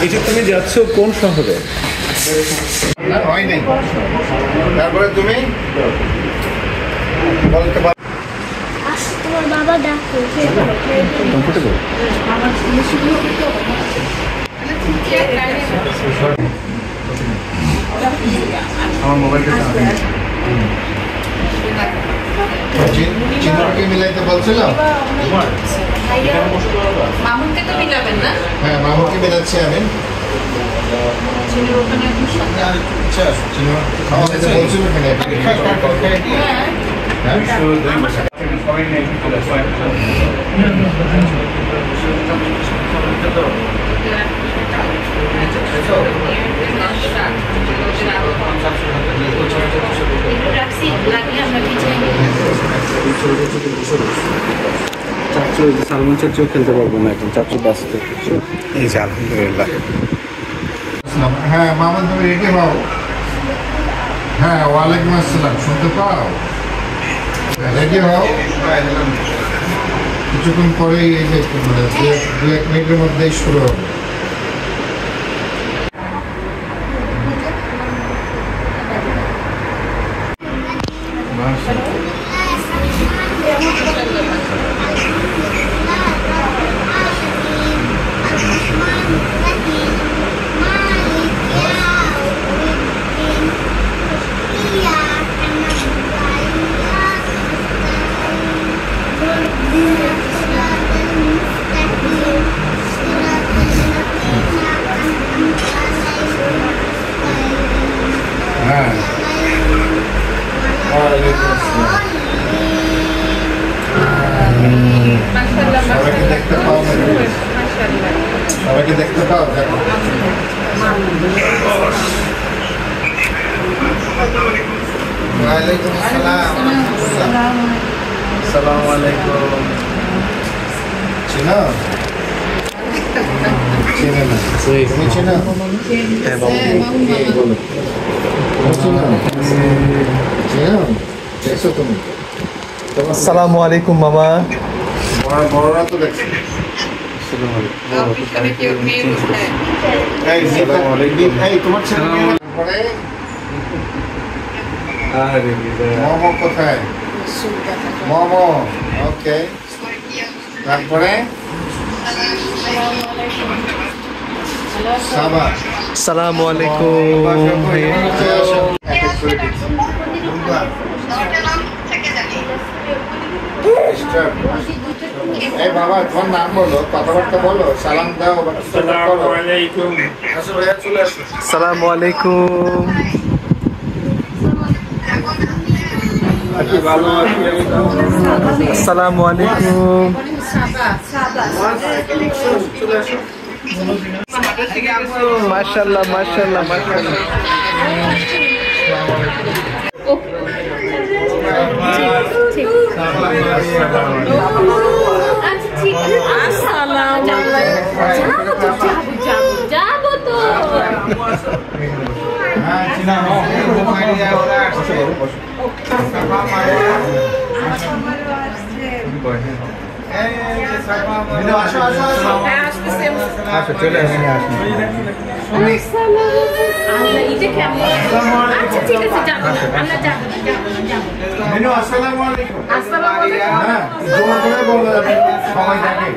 এটা তুমি যাচ্ছ কোন শহরে? না হয় নাই। তারপরে তুমি বলতে পারো। তোমার বাবা ডাকো। আমার মোবাইলটা চিহ্নকে মিলাইতে বলছিলাম। মামুনকে তো মিলাবেন না? হ্যাঁ, মামুনকে মিলাচ্ছি আমি। বলছিল এখানে চাচু সালমান চাচু খেলতে পারবো না এখন, চাচু ব্যস্ত। এই যে আলহামদুলিল্লাহ। হ্যাঁ মামুন, তুমি রেডি হও। হ্যাঁ, ওয়ালাইকুম আসসালাম। শুনতে পাও? রেডি হও। কিছুক্ষণ পরেই এই যে 2-1 মিনিটের মধ্যেই শুরু হবে। হ্যাঁ, সবাইকে দেখতে পাও? সবাইকে দেখতে পাও? দেখো। ওয়ালাইকুম আসসালাম। আসসালামু আলাইকুম। চিনো? চিনে না। তুমি চিনো? হ্যাঁ বাবু, চিনো? দেখছো তুমি? আসসালামু আলাইকুম মামা। বড়রা তো দেখছি। এই তোমার ছেলে পরে মোমো কোথায়? মোমো, ওকে। তারপরে সাবা। আসসালামু আলাইকুম। এই বাবা, তোমার নাম বলো, কথাবার্তা বলো, সালাম দাও। আসসালামু আলাইকুম। আসসালামু আলাইকুম। মাশাআল্লাহ মাশাআল্লাহ মাশাআল্লাহ। চলে আসেন। আসসালামু আলাইকুম। হ্যাঁ, জোর করে বলো, সবাই দেখে।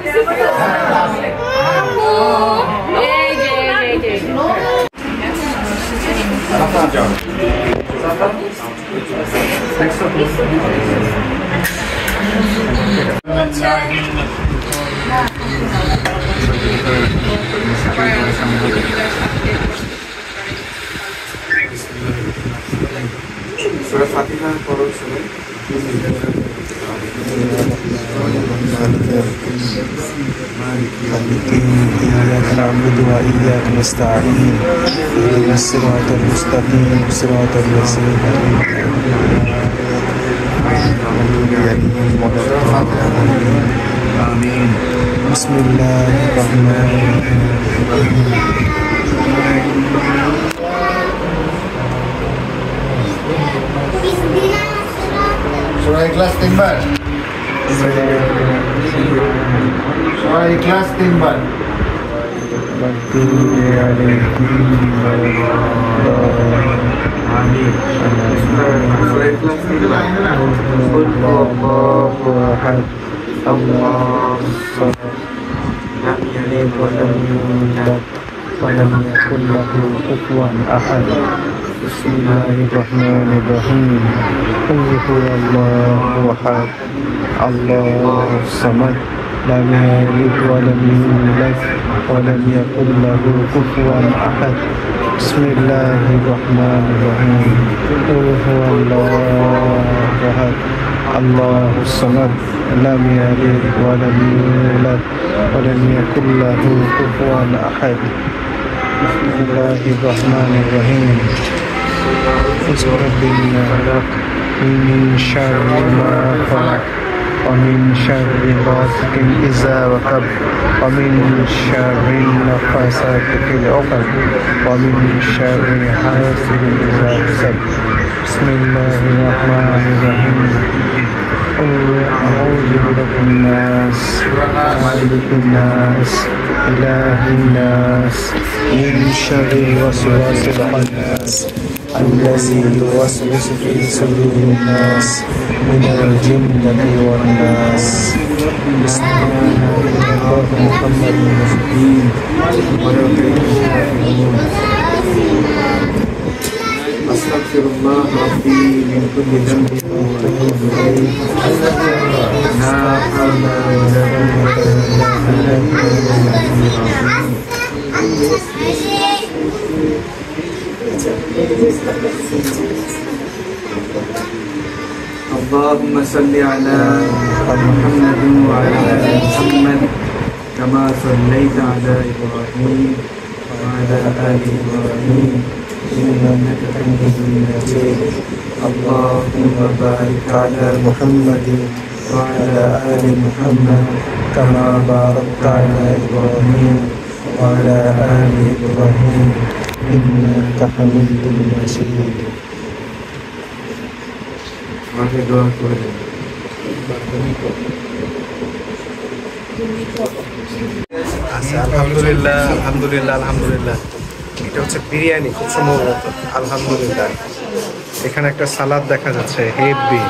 ফাতিহা পড়ো সবাই। إياك نعبد وإياك نستعين اهدنا الصراط المستقيم صراط الذين آمين. بسم الله الرحمن الرحيم. সূরা ইখলাস 3 বার। সবাই ইখলাস 3 বার। المغضوب عليهم ولا الله أحد الله الصمد لم يلد ولم يولد ولم يكن له كفوا أحد بسم الله الرحمن الرحيم قل هو الله أحد الله الصمد لم يلد ولم يولد ولم يكن له كفوا أحد بسم الله الرحمن الرحيم قل هو الله أحد الله الصمد لم يلد ولم يولد ولم يكن له كفوا أحد بسم الله الرحمن الرحيم اسم رب الفلق من شر ما خلق ومن شر غاسق إذا وقب ومن شر النفاثات في العقد ومن شر حاسد إذا حسد بسم الله الرحمن الرحيم قل أعوذ برب الناس مالك الناس إله الناس من شر الوسواس الخناس الذي يوسوس في صدور الناس من الجنة والناس بسم الله محمد المسلمين أستغفر الله ربي من كل ذنب وأتوب إليه لا حول ولا قوة إلا بالله اللهم صل على محمد وعلى آل محمد كما صليت على إبراهيم وعلى آل إبراهيم إنك حميد مجيد اللهم بارك على محمد وعلى آل محمد كما باركت على إبراهيم وعلى آل إبراهيم إنك حميد مجيد আচ্ছা, আলহামদুলিল্লাহ আলহামদুলিল্লাহ আলহামদুলিল্লাহ। এটা হচ্ছে বিরিয়ানি খুব সম্ভবত। আলহামদুলিল্লাহ। এখানে একটা সালাদ দেখা যাচ্ছে হেভি,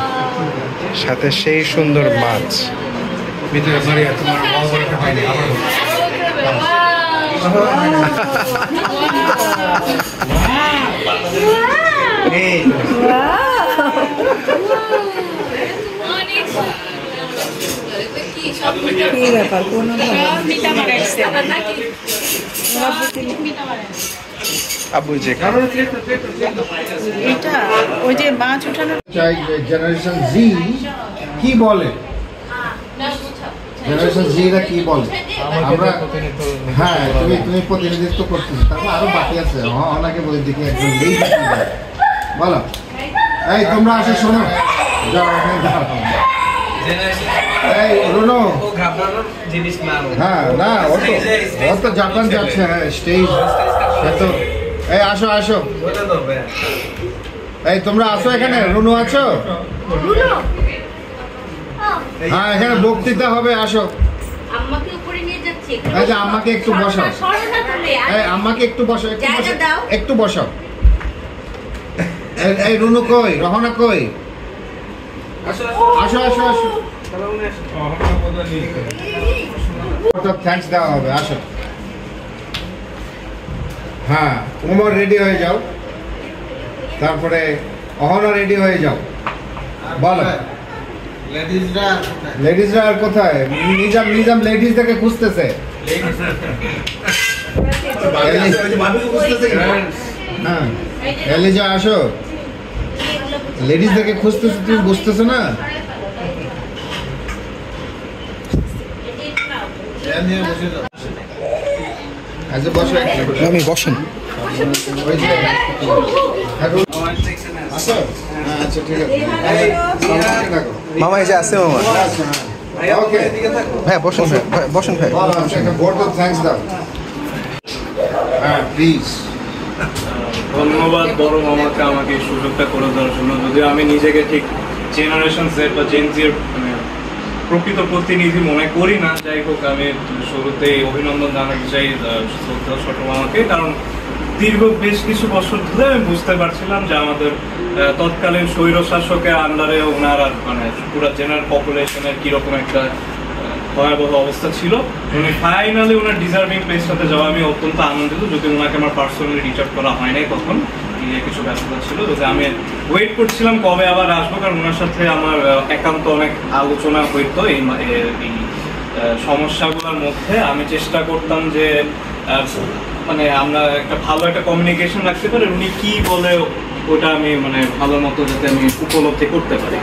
সাথে সেই সুন্দর মাছ। ভিতরে বাড়িয়া তোমার বাবা হয়নি আবার এই কি ব্যাপার কোনো আবু যে এটা ওই যে মাছ উঠানো চাই জেনারেশন জি কি বলে, জেনারেশন জিরা কি বলে আমরা। হ্যাঁ তুমি প্রতিনিধিত্ব করতেছো, তারপর আরো বাকি আছে। হ্যাঁ ওনাকে বলে দেখি একজন বলো। এই তোমরা আসো শোনো, যাও ওখানে দাঁড়াও। এই রুনো, হ্যাঁ না ও তো জাপান যাচ্ছে। হ্যাঁ স্টেজ তো। এই আসো আসো, এই তোমরা আসো এখানে। রুনু আছো? হ্যাঁ এখানে বক্তৃতা হবে, আসো। আম্মাকে উপরে নিয়ে যাচ্ছি। এই যে আম্মাকে একটু বসাও। এই আম্মাকে একটু বসাও, একটু বসাও। এই রুনু কই, রহনা কই? আসো আসো আসো। থ্যাঙ্কস দেওয়া হবে, আসো। হ্যাঁ উমর রেডি হয়ে যাও, তারপরে অহনা রেডি হয়ে যাও। বলো লেডিজরা আর কোথায়? নিজাম লেডিজদেরকে খুঁজতেছে। হ্যাঁ এলিজা আসো, লেডিজদেরকে খুঁজতেছে, তুমি বুঝতেছো না? আচ্ছা বসো, আমি বসেন। ওই যে আসো। আচ্ছা ঠিক আছে, মামা এসে আসছে মামা। ওকে ভাই বসেন ভাই, বসেন ভাই। থ্যাঙ্কস দাও। হ্যাঁ প্লিজ। ধন্যবাদ বড় মামাকে আমাকে এই সুযোগটা করে দেওয়ার জন্য। যদিও আমি নিজেকে ঠিক জেনারেশন সেট বা জেনজির প্রকৃত প্রতিনিধি মনে করি না। যাই হোক, আমি শুরুতে অভিনন্দন জানাতে চাই শ্রদ্ধা ছোট মামাকে, কারণ দীর্ঘ বেশ কিছু বছর ধরে আমি বুঝতে পারছিলাম যে আমাদের তৎকালীন স্বৈরশাসকের আন্ডারে ওনার মানে পুরো জেনারেল পপুলেশনের কিরকম একটা ভয়াবহ অবস্থা ছিল। উনি ফাইনালি ওনার ডিজার্ভিং প্লেসটাতে যাওয়া আমি অত্যন্ত আনন্দিত, যদি ওনাকে আমার পার্সোনালি রিচ আউট করা হয় নাই তখন, কিছু ব্যস্ততা ছিল। যদি আমি ওয়েট করছিলাম কবে আবার আসবো, কারণ ওনার সাথে আমার একান্ত অনেক আলোচনা হইতো এই সমস্যাগুলোর মধ্যে। আমি চেষ্টা করতাম যে মানে আমরা একটা ভালো একটা কমিউনিকেশন রাখতে পারি, উনি কি বলে ওটা আমি মানে ভালো মতো যাতে আমি উপলব্ধি করতে পারি।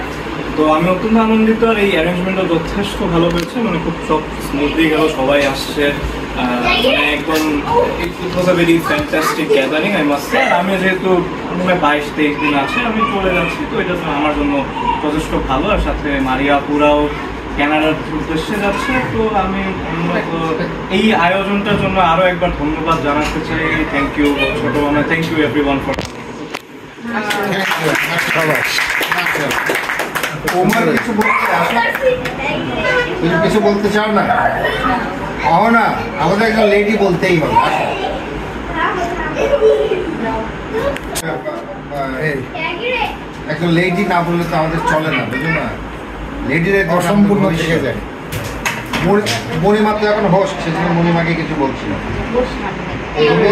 তো আমি অত্যন্ত আনন্দিত, আর এই অ্যারেঞ্জমেন্টও যথেষ্ট ভালো হয়েছে, মানে খুব সব স্মুথলি গেল, সবাই আসছে, মানে একদম it was a very fantastic gathering I must say. আমি যেহেতু 22-23 দিন আছে আমি চলে যাচ্ছি, তো এটা আমার জন্য যথেষ্ট ভালো। আর সাথে মারিয়া পুরাও কানাডার উদ্দেশ্যে যাচ্ছে, তো আমি এই আয়োজনটার জন্য আরো একবার ধন্যবাদ জানাতে চাই। থ্যাংক ইউ ছোট মামা, থ্যাংক ইউ এভরিওয়ান ফর। কিছু বলতে চাও না? না, আমাদের একজন লেডি বলতেই হবে। একজন লেডি না বললে তো আমাদের চলে না, বুঝলো না? লেডির অসম্পূর্ণ থেকে যায়। মণিমা তো এখন হোস্ট, সেজন্য মণিমাকে কিছু বলছি না। তুমি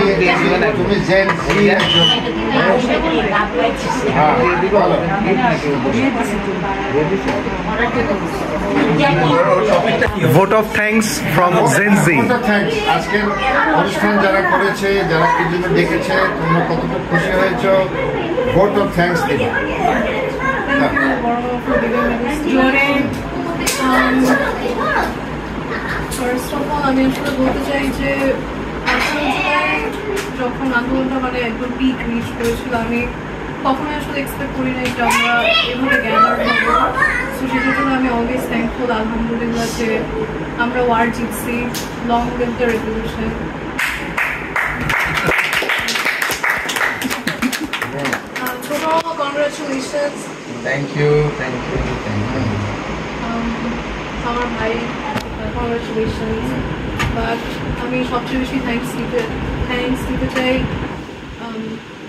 vote of thanks from Gen Z. আজকের অনুষ্ঠান যারা করেছে, যারা কি জন্য ডেকেছে, তোমরা কতটুকু খুশি হয়েছ, ভোট অফ থ্যাঙ্কস দিবে। ফার্স্ট অফ অল আমি আসলে বলতে চাই যে যখন আন্দোলনটা মানে একদম পিক রিচ করেছিল, আমি কখনোই আসলে এক্সপেক্ট করি নাই যে আমরা এভাবে গ্যাদার হবো। সো সেটার জন্য আমি অলওয়েজ থ্যাঙ্কফুল, আলহামদুলিল্লাহ, যে আমরা ওয়ার জিতছি। Long live the revolution. ছোট congratulations. Thank you, thank you, thank you. আমার ভাই কংগ্রাচুলেশনস। বাট আমি সবচেয়ে বেশি থ্যাঙ্কস দিতে চাই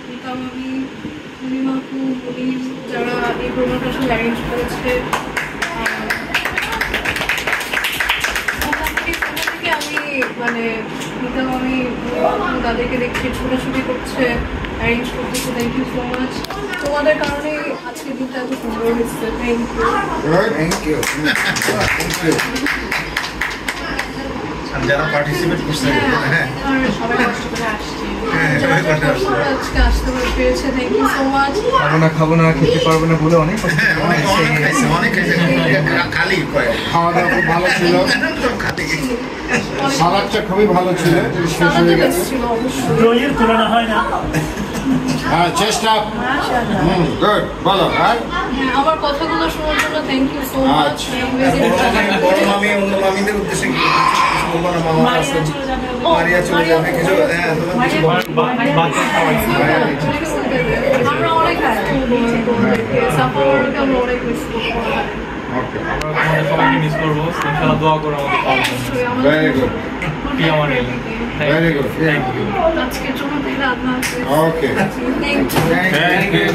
রিতা মামি, পূর্ণিমাপু, মুনির, যারা এই প্রোগ্রামটা আসলে অ্যারেঞ্জ করেছে। থেকে আমি মানে রিতা মামি, পূর্ণিমাপু তাদেরকে দেখছি ছোটাছুটি করছে, অ্যারেঞ্জ করতেছে। Thank you so much. তোমাদের কারণে আজকে দিনটা এত সুন্দর হয়েছে। Thank you. যারা পার্টিসিপেট করছে, হ্যাঁ, সবাই কষ্ট করে আসছে, আজকে আসতে পেরেছে। Thank you so much. খাবো না, খেতে পারবো না বলে অনেক খালি খাওয়া দাওয়া খুব ভালো ছিল, সালাদটা খুবই ভালো ছিল, শেষ হয়ে গেছে। দইয়ের তুলনা হয় না। হ্যাঁ, চেষ্টা। গুড, বলো। আর আমার কথাগুলো শোনার জন্য থ্যাংক ইউ সো মাচ। বড় মামি, অন্য মামিদের উদ্দেশ্যে মারিয়া চলে যাবে কিছু। হ্যাঁ, আমরা অনেক সাপোর্ট, আমরা অনেক মিস করবো। সবাইকে মিস করবো, ইনশাআল্লাহ দোয়া করো আমাদের। Very good, very good, thank you. আজকের জন্য তাহলে আপনার ওকে, থ্যাংক ইউ।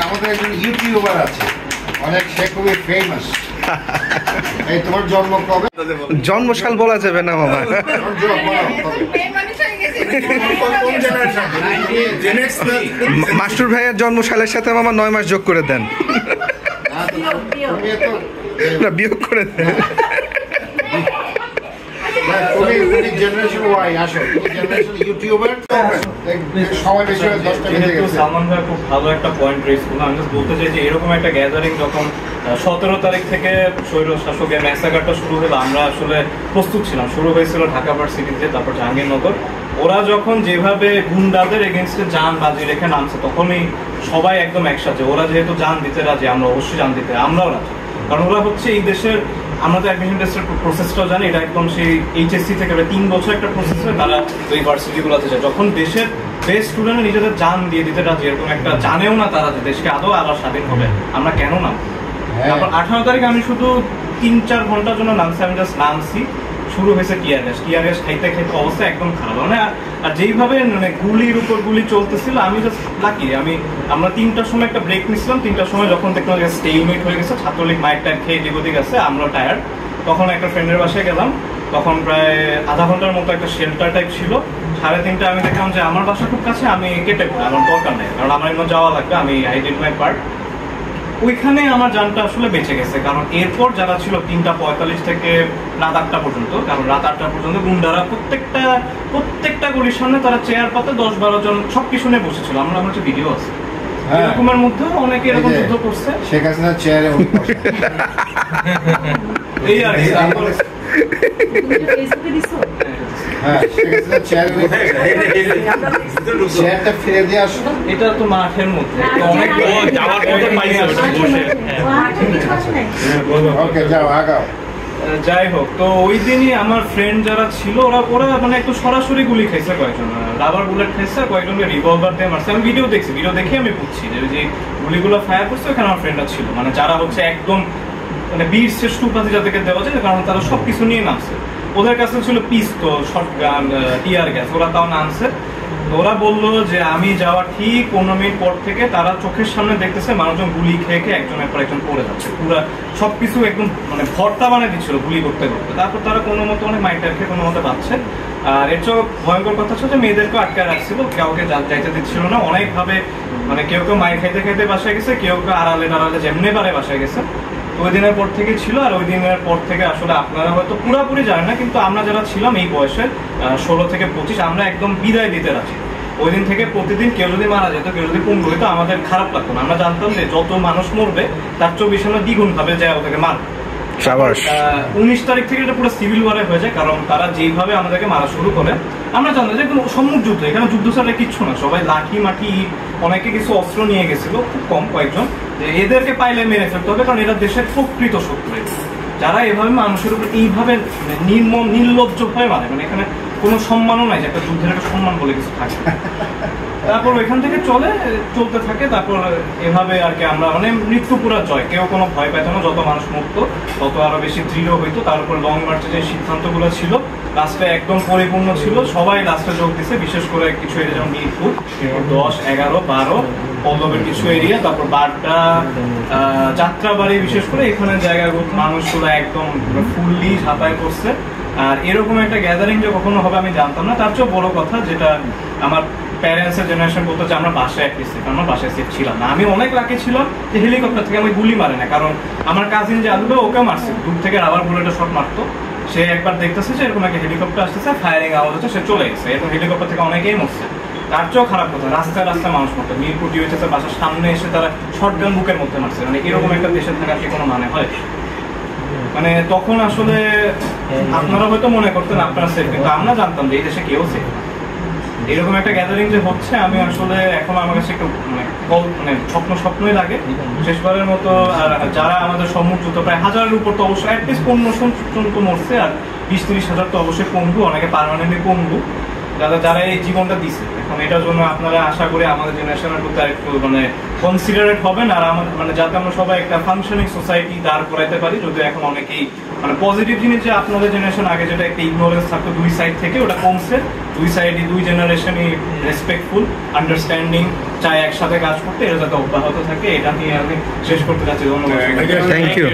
আমাদের একজন ইউটিউবার আছে অনেক, সে খুবই ফেমাস। এই তোমার জন্ম কবে? জন্মসাল বলা যাবে না মামা। মাস্টার ভাইয়ের জন্মসালের সাথে মামা 9 মাস যোগ করে দেন, না বিয়োগ করে দেন। জেনারেশন ওয়াই আসো, জেনারেশন ইউটিউবার সময় বেশি হয় 10টা বেজে গেছে। সালমান ভাই খুব ভালো একটা পয়েন্ট রেজ করলো। আমি জাস্ট বলতে চাই যে এরকম একটা গ্যাদারিং যখন 17 তারিখ থেকে স্বৈর শাসকের ম্যাসাকারটা শুরু হলো, আমরা আসলে প্রস্তুত ছিলাম। শুরু হয়েছিল ঢাকা ভার্সিটিতে, তারপর জাহাঙ্গীরনগর। ওরা যখন যেভাবে গুন্ডাদের এগেনস্টে জান বাজি রেখে নামছে, তখনই সবাই একদম একসাথে। ওরা যেহেতু জান দিতে রাজি, আমরা অবশ্যই জান দিতে, আমরাও রাজি। কারণ ওরা হচ্ছে এই দেশের, আমরা তো অ্যাডমিশন টেস্টের প্রসেসটাও জানি, এটা একদম সেই এইচএসসি থেকে 3 বছর একটা প্রসেস হয়, তারা ওই ভার্সিটিগুলোতে যায়। যখন দেশের বেস্ট স্টুডেন্ট নিজেদের জান দিয়ে দিতে রাজি, এরকম একটা জানেও না তারা যে দেশকে আদৌ আবার স্বাধীন হবে, আমরা কেন না? তারপর 18 তারিখ আমি শুধু 3-4 ঘন্টার জন্য নামছি, আমি জাস্ট নামছি, শুরু হয়েছে টিয়ার গ্যাস খাইতে খাইতে অবস্থা একদম খারাপ। মানে আর যেইভাবে মানে গুলির উপর গুলি চলতেছিল, আমি জাস্ট লাকি আমরা 3টার সময় একটা ব্রেক নিছিলাম। 3টার সময় যখন দেখলাম স্টেলমেট হয়ে গেছে, ছাত্রলীগ মাইক টাইক খেয়ে এদিক ওদিক আছে, আমরা টায়ার্ড, তখন একটা ফ্রেন্ডের বাসায় গেলাম। তখন প্রায় আধা ঘন্টার মতো একটা শেল্টার টাইপ ছিল। 3:30 আমি দেখলাম যে আমার বাসা খুব কাছে, আমি কেটে পড়ি, আমার দরকার নেই, কারণ আমার এমন যাওয়া লাগবে, আমি আই ডিড মাই পার্ট। ওইখানে আমার জানটা আসলে বেঁচে গেছে, কারণ এরপর যারা ছিল 3:45 থেকে রাত 8টা পর্যন্ত, কারণ রাত 8টা পর্যন্ত গুন্ডারা প্রত্যেকটা গলির সামনে তারা চেয়ার পাতে 10-12 জন সবকিছু নিয়ে বসেছিল। আমার হচ্ছে ভিডিও আছে, এরকমের মধ্যে অনেকে এরকম যুদ্ধ করছে। শেখ হাসিনা চেয়ারে এই আর কি। চেয়ারটা ফিরে দিয়ে আসো। এটা তো মাঠের মধ্যে অনেক যাওয়ার পথে পাইছে বসে। ওকে যাও আগাও। যাই হোক, তো ওই দিনই আমার ফ্রেন্ড যারা ছিল ওরা মানে একটু সরাসরি গুলি খাইছে, কয়েকজন রাবার বুলেট খাইছে, কয়েকজনকে রিভলভার দিয়ে মারছে। আমি ভিডিও দেখছি, ভিডিও দেখে আমি বুঝছি যে গুলিগুলো ফায়ার করছে ওখানে আমার ফ্রেন্ডরা ছিল, মানে যারা হচ্ছে একদম মানে বীর শ্রেষ্ঠ উপাধি যাদেরকে দেওয়া যায়, কারণ তারা সবকিছু নিয়ে নামছে। ওদের কাছে ছিল পিস্তল, শটগান, টিয়ার গ্যাস, ওরা তাও নামছে। ওরা বললো যে আমি যাওয়ার ঠিক 15 মিনিট পর থেকে তারা চোখের সামনে দেখতেছে মানুষজন গুলি খেয়ে খেয়ে একজনের পর একজন পড়ে যাচ্ছে, পুরা সবকিছু একদম মানে ভর্তা বানিয়ে দিচ্ছিল গুলি করতে করতে। তারপর তারা কোনো মতো অনেক মাইটার খেয়ে কোনো মতো পাচ্ছে। আর এর চেয়ে ভয়ঙ্কর কথা হচ্ছে যে মেয়েদেরকে আটকে রাখছিল, কাউকে যাইতে দিচ্ছিল না অনেকভাবে, মানে কেউ কেউ মায়ের খাইতে খাইতে বাসায় গেছে, কেউ কেউ আড়ালে যেমনি পারে বাসায় গেছে। ওই দিনের পর থেকে ছিল। আর ওই দিনের পর থেকে আসলে আপনারা হয়তো পুরোপুরি জানেন না, কিন্তু আমরা যারা ছিলাম এই বয়সে 16 থেকে 25, আমরা একদম বিদায় দিতে রাজি। ওই দিন থেকে প্রতিদিন কেউ যদি মারা যেত, কেউ যদি পঙ্গু হইতো, আমাদের খারাপ লাগতো না। আমরা জানতাম যে যত মানুষ মরবে তার 24 আমরা দ্বিগুণ ভাবে যায় ওদেরকে মারবে। 19 তারিখ থেকে এটা পুরো সিভিল ওয়ারে হয়ে যায়, কারণ তারা যেইভাবে আমাদেরকে মারা শুরু করে, আমরা জানতাম যে কোনো সম্মুখ যুদ্ধ, এখানে যুদ্ধ ছাড়া কিচ্ছু না, সবাই লাঠি মাটি, অনেকে কিছু অস্ত্র নিয়ে গেছিল, খুব কম কয়েকজন, যে এদেরকে পাইলে মেরে ফেলতে হবে, কারণ এরা দেশের প্রকৃত শত্রু। যারা এভাবে মানুষের উপর এইভাবে নির্লজ্জ হয়ে মারে, মানে এখানে কোনো সম্মানও নাই যে একটা যুদ্ধের একটা সম্মান বলে কিছু থাকে। তারপর ওইখান থেকে চলতে থাকে। তারপর এভাবে আর কি আমরা মানে মৃত্যু পুরা জয়, কেউ কোনো ভয় পেত না, যত মানুষ মরতো তত আরো বেশি দৃঢ় হইতো। তার উপর লং মার্চে যে সিদ্ধান্তগুলো ছিল লাস্টে একদম পরিপূর্ণ ছিল, সবাই লাস্টে যোগ দিচ্ছে, বিশেষ করে কিছু এরিয়া যেমন মিরপুর 10, 11, 12, পল্লবের কিছু এরিয়া, তারপর বাড্ডা, যাত্রাবাড়ি, বিশেষ করে এখানে জায়গাগুলো মানুষগুলো একদম ফুললি ঝাঁপায় করছে। আর এরকম একটা গ্যাদারিং যে কখনো হবে আমি জানতাম না। তার চেয়েও বড় কথা যেটা আমার প্যারেন্টসের জেনারেশন বলতো যে আমরা বাসায় অ্যাটলিস্ট সেফ, আমরা বাসায় সেফ ছিলাম না। আমি অনেক লাকি ছিলাম যে হেলিকপ্টার থেকে আমি গুলি মারে না, কারণ আমার কাজিন যে আলুবে ওকে মারছে, দূর থেকে রাবার বুলেটের শট মারতো। সে একবার দেখতেছে যে এরকম একটা হেলিকপ্টার আসতেছে, ফায়ারিং আওয়াজ হচ্ছে, সে চলে গেছে। এরকম হেলিকপ্টার থেকে অনেকেই মরছে। তার চেয়েও খারাপ কথা, রাস্তায় রাস্তায় মানুষ মরতো, মিরপুর ডিওএইচএস এর বাসার সামনে এসে তারা শটগান বুকের মধ্যে মারছে। মানে এরকম একটা দেশে থাকার কি কোনো মানে হয়? মানে তখন আসলে আপনারা হয়তো মনে করতেন আপনারা সেফ, কিন্তু আমরা জানতাম যে এই দেশে কেউ সেফ। এরকম একটা গ্যাদারিং যে হচ্ছে, আমি আসলে এখন আমার কাছে একটু মানে স্বপ্নই লাগে শেষবারের মতো। আর যারা আমাদের সম্মুখযুদ্ধ প্রায় 1000-এর উপর তো অবশ্যই অ্যাটলিস্ট 1500 তো মরছে, আর 20-30 হাজার তো অবশ্যই পঙ্গু, অনেকে পার্মানেন্টলি পঙ্গু, যারা এই জীবনটা দিচ্ছে। এখন এটার জন্য আপনারা আশা করি আমাদের জেনারেশনের প্রতি আর একটু মানে কনসিডারেট হবেন, আর আমাদের মানে যাতে আমরা সবাই একটা ফাংশনিং সোসাইটি দাঁড় করাইতে পারি। যদি এখন অনেকেই মানে পজিটিভ জিনিস যে আপনাদের জেনারেশন আগে যেটা একটা ইগনোরেন্স থাকতো দুই সাইড থেকে, ওটা কমছে। দুই সাইডই, দুই জেনারেশনই রেসপেক্টফুল, আন্ডারস্ট্যান্ডিং, চায় একসাথে কাজ করতে, এটা যাতে অব্যাহত থাকে, এটা নিয়ে আমি শেষ করতে চাচ্ছি। ধন্যবাদ। Thank you.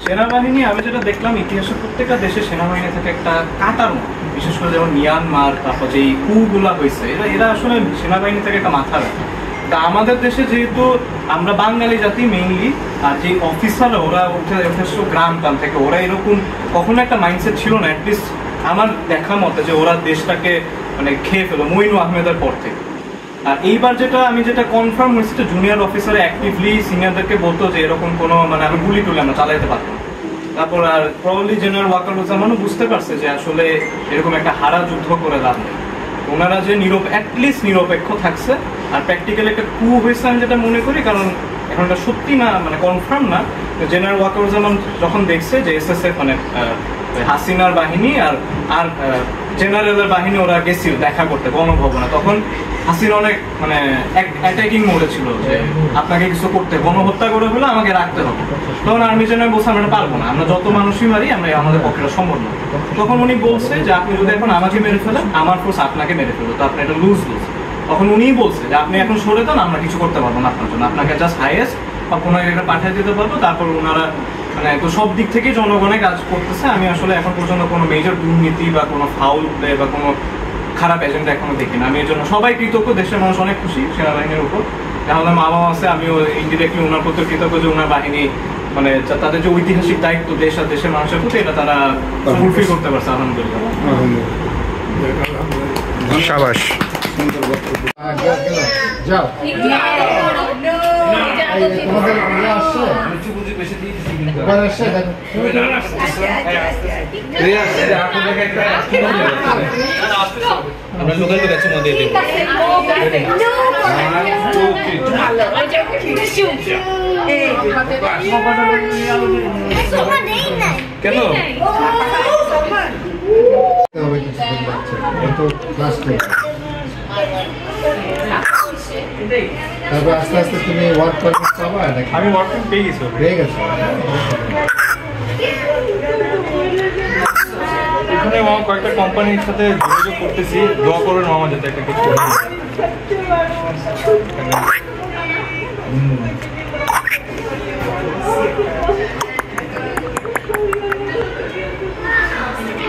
সেনাবাহিনী, আমি যেটা দেখলাম ইতিহাসে প্রত্যেকটা দেশে সেনাবাহিনী থেকে একটা কাটার মতো, বিশেষ করে যেমন মিয়ানমার, তারপর যে কুগুলা হয়েছে, এরা আসলে সেনাবাহিনী থেকে একটা মাথা রাখে। তা আমাদের দেশে যেহেতু আমরা বাঙালি জাতি মেইনলি, আর যে অফিসাররা ওরা যথেষ্ট গ্রাম টান থেকে, ওরা এরকম কখনো একটা মাইন্ডসেট ছিল না, অ্যাটলিস্ট আমার দেখা মতে, যে ওরা দেশটাকে মানে খেয়ে ফেলো মইনু আহমেদের পর থেকে। আর এইবার যেটা কনফার্ম হয়েছে যে জুনিয়র অফিসার অ্যাক্টিভলি সিনিয়রদেরকে বলতো যে এরকম কোনো মানে আমি গুলি টুলি আমরা চালাইতে পারবো না। তারপর আর প্রবাবলি জেনারেল ওয়াকারুজ্জামানও বুঝতে পারছে যে আসলে এরকম একটা হারা যুদ্ধ করে লাভ নেই। ওনারা যে অ্যাটলিস্ট নিরপেক্ষ থাকছে। আর প্র্যাকটিক্যালি একটা কু হয়েছে আমি যেটা মনে করি, কারণ এখন এটা সত্যি না, মানে কনফার্ম না। জেনারেল ওয়াকারুজ্জামান যখন দেখছে যে এসএসএফ মানে হাসিনার বাহিনী আর জেনারেলের বাহিনী ওরা গেছিল দেখা করতে গণভবনে, তখন হাসিনা অনেক মানে অ্যাটাকিং মোডে ছিল যে আপনাকে কিছু করতে, গণহত্যা করে হলে আমাকে রাখতে হবে। তখন আর্মি জেনারেল বলছে আমরা পারবো না, আমরা যত মানুষই মারি আমরা আমাদের পক্ষে সম্ভব না। তখন উনি বলছে যে আপনি যদি এখন আমাকে মেরে ফেলেন, আমার ফোর্স আপনাকে মেরে ফেলবো, তো আপনি এটা লুজ লুজ। তখন উনিই বলছে যে আপনি এখন সরে দেন, আমরা কিছু করতে পারবো না আপনার জন্য, আপনাকে জাস্ট হাইয়েস্ট বা কোনো একটা পাঠিয়ে দিতে পারবো। তারপর ওনারা মানে তো সব দিক থেকে জনগণে কাজ করতেছে। আমি আসলে এখন পর্যন্ত কোনো মেজর দুর্নীতি বা কোনো ফাউল প্লে বা কোনো খারাপ এজেন্ডা এখনো দেখি না। আমি এর জন্য সবাই কৃতজ্ঞ, দেশের মানুষ অনেক খুশি সেনাবাহিনীর উপর। আমাদের মা বাবা আছে, আমিও ইনডিরেক্টলি ওনার প্রতি কৃতজ্ঞ যে ওনার বাহিনী মানে তাদের যে ঐতিহাসিক দায়িত্ব দেশ আর দেশের মানুষের প্রতি, এটা তারা ফুলফিল করতে পারছে আলহামদুলিল্লাহ। শাবাশ। যাও তোমাদের আসছে এবার আসছে আমরা লোকাল তো গেছি মধ্যে কেন তারপর আস্তে আস্তে তুমি ওয়ার্ক পারমিট পাবা নাকি? আমি ওয়ার্ক পারমিট পেয়ে গেছি। পেয়ে গেছো? এখানে মামা কয়েকটা কোম্পানির সাথে যোগাযোগ করতেছি, দোয়া করবেন মামা যাতে একটা কিছু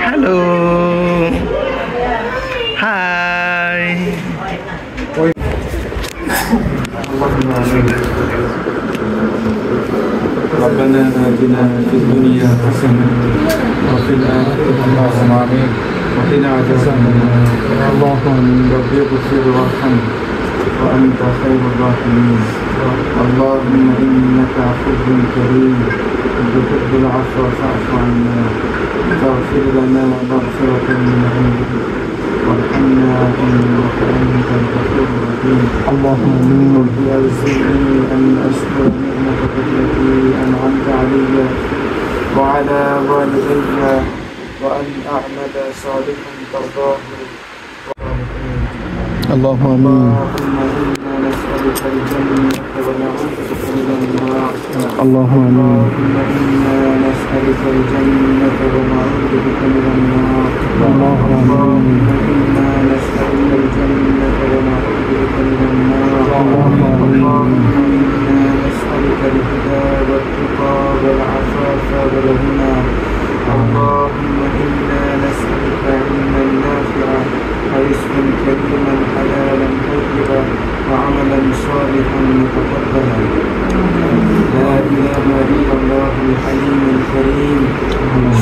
হ্যালো, হাই। ربنا آتنا في الدنيا حسنة وفي الآخرة حسنة وقنا عذاب النار. اللهم رب اغفر وارحم وأنت خير الراحمين. اللهم إنك عفو كريم تحب العفو فاعف عنا. فاغفر لنا مغفرة من عندك وارحمنا إنك أنت الغفور الرحيم. اللهم رب أوزعني أن أشكر نعمتك التي أنعمت علي وعلى والدي وأن أعمل صالحا ترضاه. اللهم إنا نسألك الجنة ونعوذ بك من النار. اللهم إنا نسألك الجنة ونعوذ بك من النار. اللهم إنا نسألك الجنة ونعوذ بك من النار. اللهم إنا نسألك الهدى والتقى والعفاف والغنى. اللهم إنا نسألك علما نافعا ورزقا كريما حلالا طيبا وعملا صالحا متقبلا. لا إله إلا الله الحليم الكريم.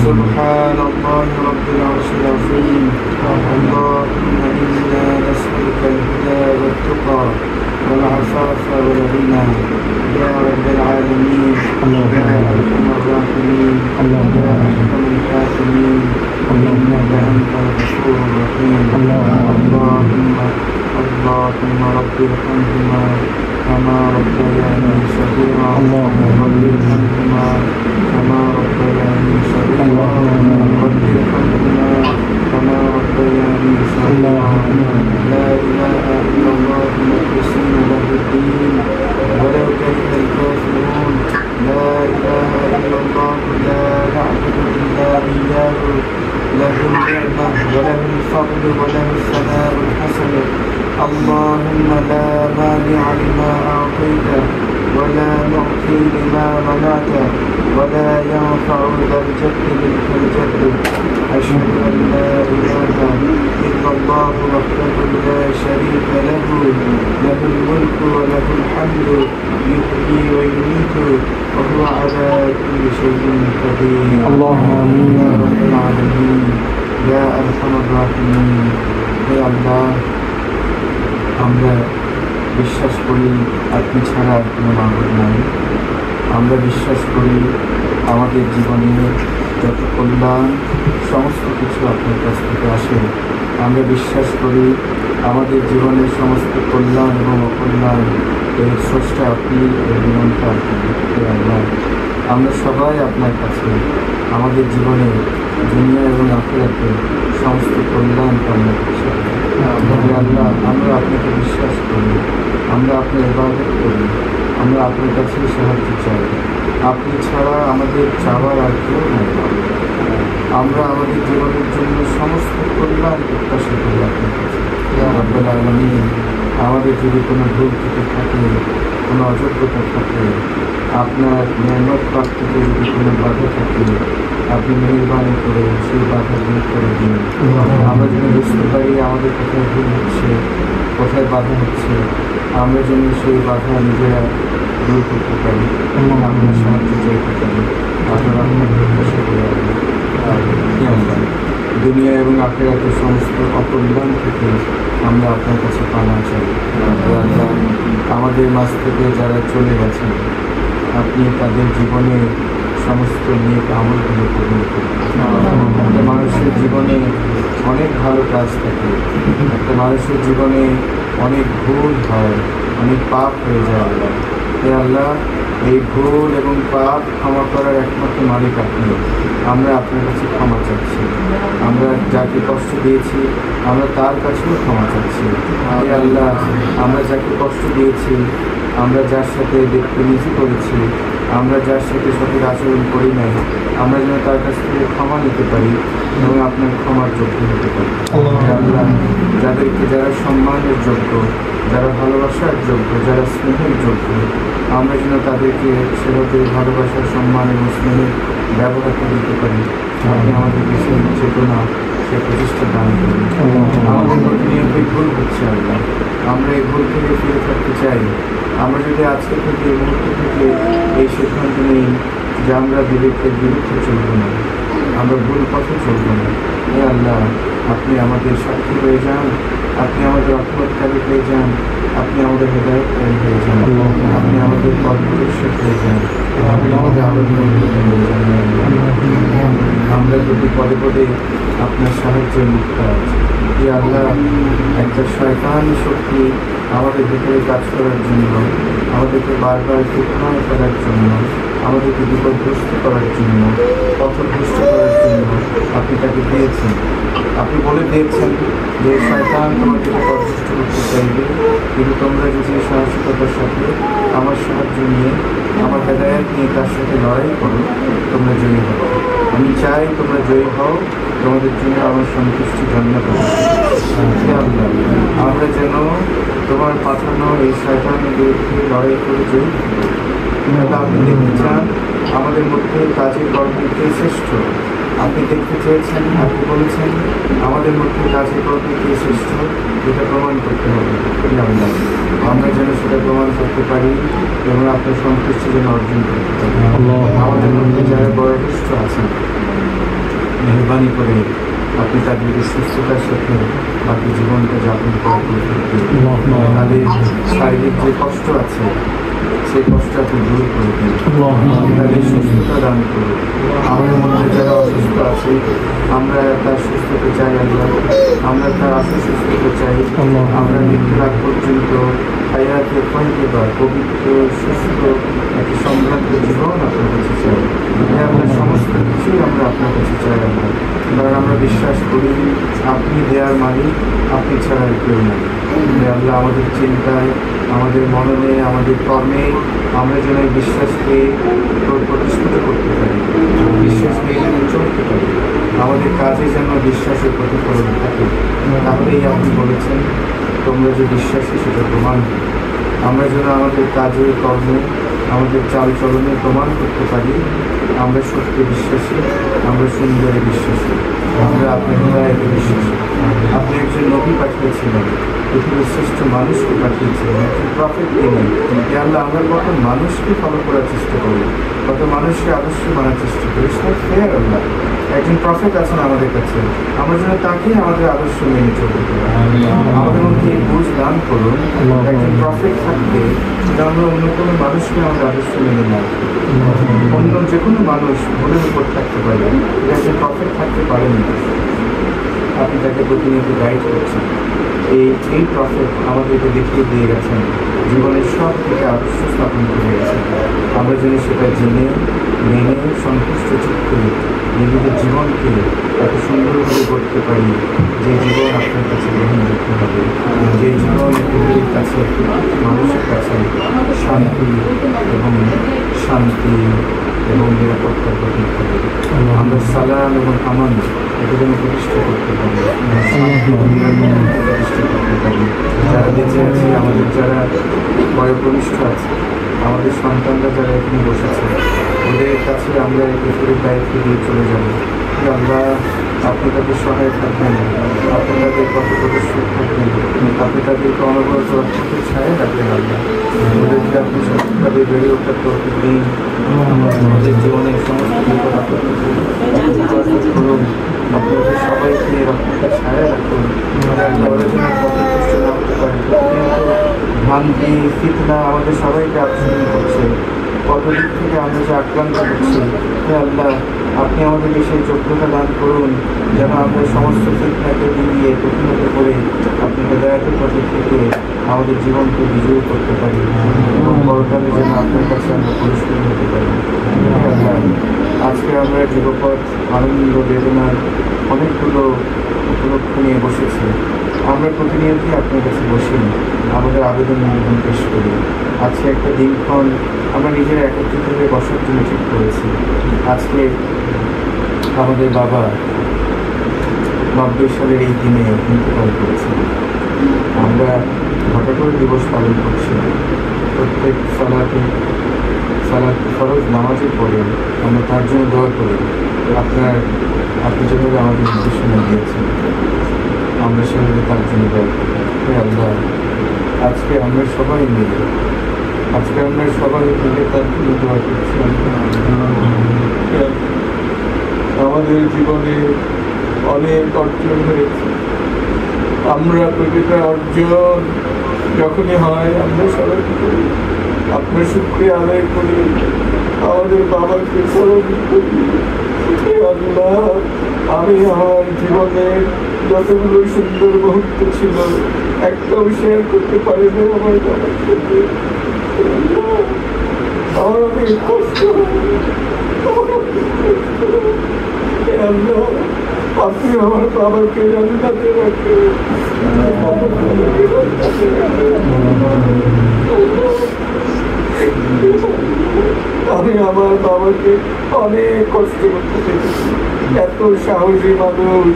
سبحان الله رب العرش العظيم. اللهم إنا نسألك الهدى والتقى والعفاف والغنى يا رب العالمين. يا أرحم الراحمين. يا أرحم الحاكمين. إنك أنت الغفور الرحيم. اللهم رب ارحمهما كما ربياني صغيرا. رب ارحمهما كما ربياني صغيرا. رب ارحمهما كما ربياني صغيرا. لا إله إلا الله مخلصين له الدين ولو كره الكافرون. لا إله إلا الله لا نعبد إلا إياه. له النعمة وله الفضل وله الثناء الحسن. اللهم لا مانع لما أعطيت ولا معطي لما منعت ولا ينفع ذا الجد منك الجد. أشهد أن لا إله إلا الله وحده لا شريك له. له الملك وله الحمد يحيي ويميت وهو على كل شيء قدير. اللهم يا رب العالمين يا أرحم الراحمين. হে আল্লাহ, আমরা বিশ্বাস করি আপনি ছাড়া আর কোনো মাবুদ নাই। আমরা বিশ্বাস করি আমাদের জীবনে যত কল্যাণ সমস্ত কিছু আপনার কাছ থেকে আসে। আমরা বিশ্বাস করি আমাদের জীবনের সমস্ত কল্যাণ এবং অকল্যাণ এর স্রষ্টা আপনি, এর নিয়ন্ত্রণ আপনি। হে আল্লাহ, আমরা সবাই আপনার কাছে আমাদের জীবনে দুনিয়া এবং আখিরাতে সমস্ত কল্যাণ কামনা করছি। আল্লাহ আমরা আপনাকে বিশ্বাস করি, আমরা আপনার ইবাদত করি, আমরা আপনার কাছে সাহায্য চাই। আপনি ছাড়া আমাদের চাওয়ার আর কেউ নাই। আমরা আমাদের জীবনের জন্য সমস্ত কল্যাণ প্রত্যাশা করি আপনার কাছে। রব্বুল আলামিন, আমাদের যদি কোনো ভুল থেকে থাকে, কোনো অযোগ্যতা থাকে, আপনার নিয়ামত প্রাপ্তিতে যদি কোনো বাধা থাকে, আপনি মেহরবানি করে সেই বাধা দূর করে দিন। আমরা যেন বুঝতে পারি আমাদের কোথায় ভুল হচ্ছে, কোথায় বাধা হচ্ছে, আমরা যেন সেই বাধা নিজেরা দূর করতে পারি, আপনার সাহায্য চাইতে পারি। আপনার আপনার প্রত্যাশা করে আমরা দুনিয়া এবং আখিরাতের সমস্ত অকল্যাণ থেকে আমরা আপনার কাছে পানা চাই। আল্লাহ, আমাদের মাঝ থেকে যারা চলে গেছেন, আপনি তাদের জীবনে সমস্ত নেক আমলগুলো পূরণ করুন। একটা মানুষের জীবনে অনেক ভালো কাজ থাকে, একটা মানুষের জীবনে অনেক ভুল হয়, অনেক পাপ হয়ে যায়। আল্লাহ, হে আল্লাহ, এই ভুল এবং পাপ ক্ষমা করার একমাত্র মালিক আপনি। আমরা আপনার কাছে ক্ষমা চাচ্ছি। আমরা যাকে কষ্ট দিয়েছি আমরা তার কাছেও ক্ষমা চাচ্ছি। হে আল্লাহ, আমরা যাকে কষ্ট দিয়েছি, আমরা যার সাথে বেতমিজি করেছি, আমরা যার সাথে সঠিক আচরণ করি নাই, আমরা যেন তার কাছ থেকে ক্ষমা নিতে পারি এবং আপনার ক্ষমার যোগ্য হতে পারি। হে আল্লাহ, যারা সম্মানের যোগ্য, যারা ভালোবাসার যোগ্য, যারা স্নেহের যোগ্য, আমরা যেন তাদেরকে সেভাবে ভালোবাসার, সম্মান এবং স্নেহের ব্যবহার করে দিতে পারি। আপনি আমাদেরকে সেই চেতনা, সেই প্রচেষ্টা দান করুন। আমাদের প্রতিনিয়তই ভুল হচ্ছে আল্লাহ, আমরা এই ভুল থেকে ফিরে থাকতে চাই। আমরা যদি আজকে থেকে, এই মুহূর্ত থেকে এই সিদ্ধান্ত নিই যে আমরা বিবেকের বিরুদ্ধে চলব না, আমরা ভুল পথে চলব না। হে আল্লাহ, আপনি আমাদের সাক্ষী হয়ে যান, আপনি আমাদের রহমতকারী হয়ে যান, আপনি আমাদের হেদায়তকারী হয়ে যান, আপনি আমাদের পথপ্রদর্শক হয়ে যান, আপনি আমাদের আলোচনা হয়ে যান। আমরা যদি পদে পদে আপনার সাহায্যের মুক্ত আছি। হে আল্লাহ, একটা শয়তান শক্তি আমাদের ভিতরে কাজ করার জন্য, আমাদেরকে বারবার ফিতনায় ফেলার জন্য, আমাদেরকে বিপদগ্রস্ত করার জন্য, পথভ্রষ্ট করার জন্য আপনি তাকে দিয়েছেন। আপনি বলে দিয়েছেন যে শয়তান তোমাদেরকে পথভ্রষ্ট করতে চাইবে, কিন্তু তোমরা যদি সাহসিকতার সাথে আমার সাহায্য নিয়ে, আমার হেদায়েত নিয়ে তার সাথে লড়াই করো, তোমরা জয়ী হও। আমি চাই তোমরা জয়ী হও, তোমাদের জন্য আমার সন্তুষ্টি জান্নাত আছে। আল্লাহ, আমরা যেন তোমার পাঠানো এই শয়তানের বিরুদ্ধে লড়াই করে জয়ী হই। আপনি দেখতে চান আমাদের মধ্যে কাজের কর্মের কে শ্রেষ্ঠ। আপনি দেখতে চেয়েছেন, আপনি বলেছেন আমাদের মধ্যে কাজের কর্মের কে শ্রেষ্ঠ, এটা প্রমাণ করতে হবে। আল্লাহ, আমরা যেন সেটা প্রমাণ করতে পারি এবং আপনার সন্তুষ্টি যেন অর্জন করতে পারি। আমাদের মধ্যে যারা বয়োজ্যেষ্ঠ আছেন, মেহরবানি করে আপনি তাদেরকে সুস্থতার সাথে বাকি জীবনটা যাপন করার তাদের শারীরিক যে কষ্ট আছে সেই কষ্ট আপনি দূর করে দিন, তাদের সুস্থতা দান করুন। আমাদের মধ্যে যারা অসুস্থ আছে, আমরা তার সুস্থতা চাই আল্লাহ, আমরা তার আশা সুস্থতা চাই। আমরা মৃত্যুর আগ পর্যন্ত হায়াতে পরিবার পবিত্র, সুস্থ, একটি সম্ভ্রান্ত জীবন আপনার কাছে চাই। আমরা সমস্ত কিছুই আমরা আপনার কাছে চাই আল্লাহ, কারণ আমরা বিশ্বাস করি আপনি দেয়ার মালিক, আপনি ছাড়া আর কেউ নেই। আল্লাহ, আমাদের চিন্তায়, আমাদের মননে, আমাদের কর্মে আমরা যেন এই বিশ্বাসকে প্রতিষ্ঠিত করতে পারি, বিশ্বাসকে যেন চলতে পারি, আমাদের কাজে যেন বিশ্বাসের প্রতিফলন থাকে। তাহলেই আপনি বলেছেন তোমরা যে বিশ্বাসী সেটা প্রমাণ করো। আমরা যেন আমাদের কাজে, কর্মে, আমাদের চালচলনে প্রমাণ করতে পারি আমরা সত্যি বিশ্বাসী, আমরা সুন্দরে বিশ্বাসী, আমরা আপনার হৃদয়তে বিশ্বাসী। আপনি একজন নবী পাঠিয়েছিলেন, পৃথিবীর শ্রেষ্ঠ মানুষকে পাঠিয়েছিলেন, একজন প্রফেট তিনি। আল্লাহ, আমরা কত মানুষকে ফলো করার চেষ্টা করি, কত মানুষকে আদর্শ মানার চেষ্টা করি, সেটা ফেয়ার আল্লাহ। একজন প্রফেট আছেন আমাদের কাছে, আমরা যেন তাকে আমাদের আদর্শ মেনে চলতে পারি। আমাদের মধ্যে এই বুঝ দান করুন, একজন প্রফেট থাকবে যেন আমরা অন্য কোনো মানুষকে আমাদের আদর্শ মেনে না, অন্য যে কোনো মানুষ ভুলের উপর থাকতে পারে, একজন প্রফেট থাকতে পারেন। আপনি তাকে প্রতিনিয়ত গাইড করছেন। এই প্রফেট আমাদেরকে দেখিয়ে দিয়ে গেছেন, জীবনের সব থেকে আদর্শ স্থাপন করে গেছেন। আমরা যেন সেটা জেনে, মেনে, সন্তুষ্ট চিত্তে নিজেদের জীবনকে এত সুন্দরভাবে করতে পারি যে জীবন আপনার কাছে গ্রহণযোগ্য হবে, যে জীবন পৃথিবীর কাছে মানুষের কাছে শান্তি এবং নিরাপত্তার প্রতীক হবে। আমরা সালাম এবং আমান এটা যেন প্রতিষ্ঠা করতে পারি, প্রতিষ্ঠা করতে পারি। যারা বেঁচে আছে, আমাদের যারা বয়োকনিষ্ঠ আছে, আমাদের সন্তানরা যারা এখানে বসেছে, ওদের কাছে আমরা এই পৃথিবীর দায়িত্ব দিয়ে চলে যাব। আমরা আপনি তাদের সহায় থাকবেন, আপনি তাদের পথ প্রদর্শক থাকবেন, আপনি তাদেরকে অনবরত রক্ষকের ছায়া রাখবেন। আমরা ওদেরকে আপনি সঠিকভাবে বেড়ে ওঠার তৌফিক দিন। আমাদের জীবনের সমস্ত বিপদ আপদ করুন, আপনি ওদের সবাইকে রক্ষকের ছায়া রাখুন। ওরা যেন পথভ্রষ্ট না হতে পারে। ভ্রান্তি ফিতনা আমাদের সবাইকে আকর্ষণ করছে, কত দিক থেকে আমরা যে আক্রান্ত করছি। হে আল্লাহ, আপনি আমাদেরকে সেই যোগ্যতা দান করুন যেন আমরা সমস্ত ফিতনাকে দিয়ে কঠিনতা করে আপনি হেদায়েতের পথে থেকে আমাদের জীবনকে বিজয়ী করতে পারি এবং পরকালে যেন আপনার কাছে আমরা পুরস্কৃত হতে পারি। হে আল্লাহ, আজকে আমরা যুগপথ আনন্দ বেদনার অনেকগুলো উপলক্ষ নিয়ে বসেছি। আমরা প্রতিনিয়তই আপনার কাছে বসি, আমাদের আবেদন নিবেদন পেশ করি। আজকে একটা দিনক্ষণ আমরা নিজেরা একত্রিত হয়ে বসার জন্য ঠিক করেছি। আজকে আমাদের বাবা 90 সালের এই দিনে ইন্তেকাল করেছেন। আমরা হঠাৎ করে দিবস পালন করছি। প্রত্যেক সালাত ফরজ নামাজের পরে আমরা তার জন্য দোয়া করি। আপনি যেভাবে আমাদের নির্দেশনা দিয়েছেন আমরা সেভাবে তার জন্য দোয়া করি। হে আল্লাহ, আজকে আমরা সবাই মিলে তার জন্য দোয়া করছি। আমাদের জীবনে অনেক অর্জন হয়েছে। আমরা প্রতিটা অর্জন যখনই হয় আমরা সবাই করি, আপনার শুকরিয়া আদায় করি, আমাদের বাবাকে স্মরণ করি। আল্লাহ, আমি আমার জীবনে যতগুলো সুন্দর মুহূর্ত ছিল একটাও শেয়ার করতে পারি না আমার বাবার সাথে। আমার অনেক কষ্ট। আল্লাহ, আপনি আমার বাবাকে জান্নাতে রাখেন। আমি আমার বাবাকে অনেক কষ্ট করতে দেখেছি। এত সাহসী মানুষ,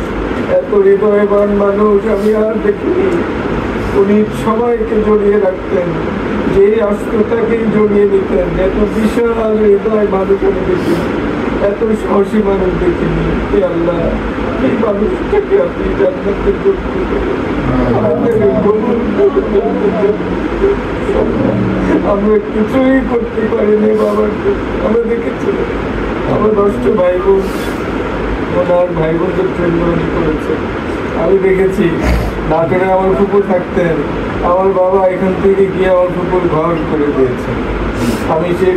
এত হৃদয়বান মানুষ আমি আর দেখিনি। উনি সবাইকে জড়িয়ে রাখতেন, যে আসতো তাকেই জড়িয়ে নিতেন। এত বিশাল হৃদয় মানুষ আমি দেখিনি, এত সাহসী মানুষ দেখিনি। হে আল্লাহ, এই মানুষটাকে আপনি জান্নাতের যোগ্য করেন। আমরা কিছুই করতে পারিনি বাবার জন্য। আমরা দেখেছি আমার 10টা ভাই বোন ওনার ভাই বোনদের জন্য উনি করেছেন। আমি দেখেছি নাটোরে আমার ফুপুর থাকতেন, আমার বাবা এখান থেকে গিয়ে আমার ফুপুর ঘর করে দিয়েছেন। আমি সেই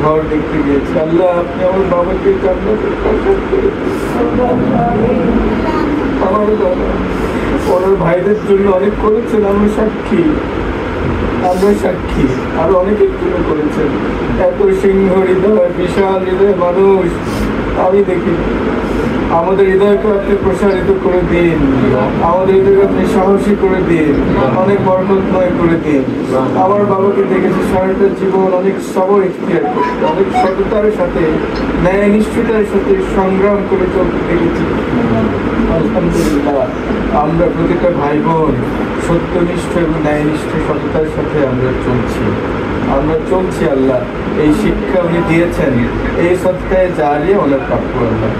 ঘর দেখতে গিয়েছি। আল্লাহ, আপনি আমার বাবাকে জান্নাতের প্রাসাদ করে আমার বাবা ওনার ভাইদের জন্য অনেক করেছেন। আমরা সাক্ষী আরো অনেকের জন্য করেছেন। এত সিংহ হৃদয়, বিশাল হৃদয় মানুষ আমি দেখি। আমাদের হৃদয়কে আপনি প্রসারিত করে দিন, আমাদের হৃদয়কে আপনি সাহসী করে দিন, অনেক বরকতময় করে দিন। আমার বাবাকে দেখেছি সারাটা জীবন অনেক সবর ইখতিয়ার করতে, অনেক সততার সাথে ন্যায় নিষ্ঠতার সাথে সংগ্রাম করে চলতে দেখেছি। আলহামদুলিল্লাহ, আমরা প্রতিটা ভাই বোন সত্যনিষ্ঠ এবং ন্যায়নিষ্ঠ সততার সাথে আমরা চলছি। আল্লাহ, এই শিক্ষা উনি দিয়েছেন, এই সত্তায় জারিয়ে ওনার প্রাপ্য। আল্লাহ,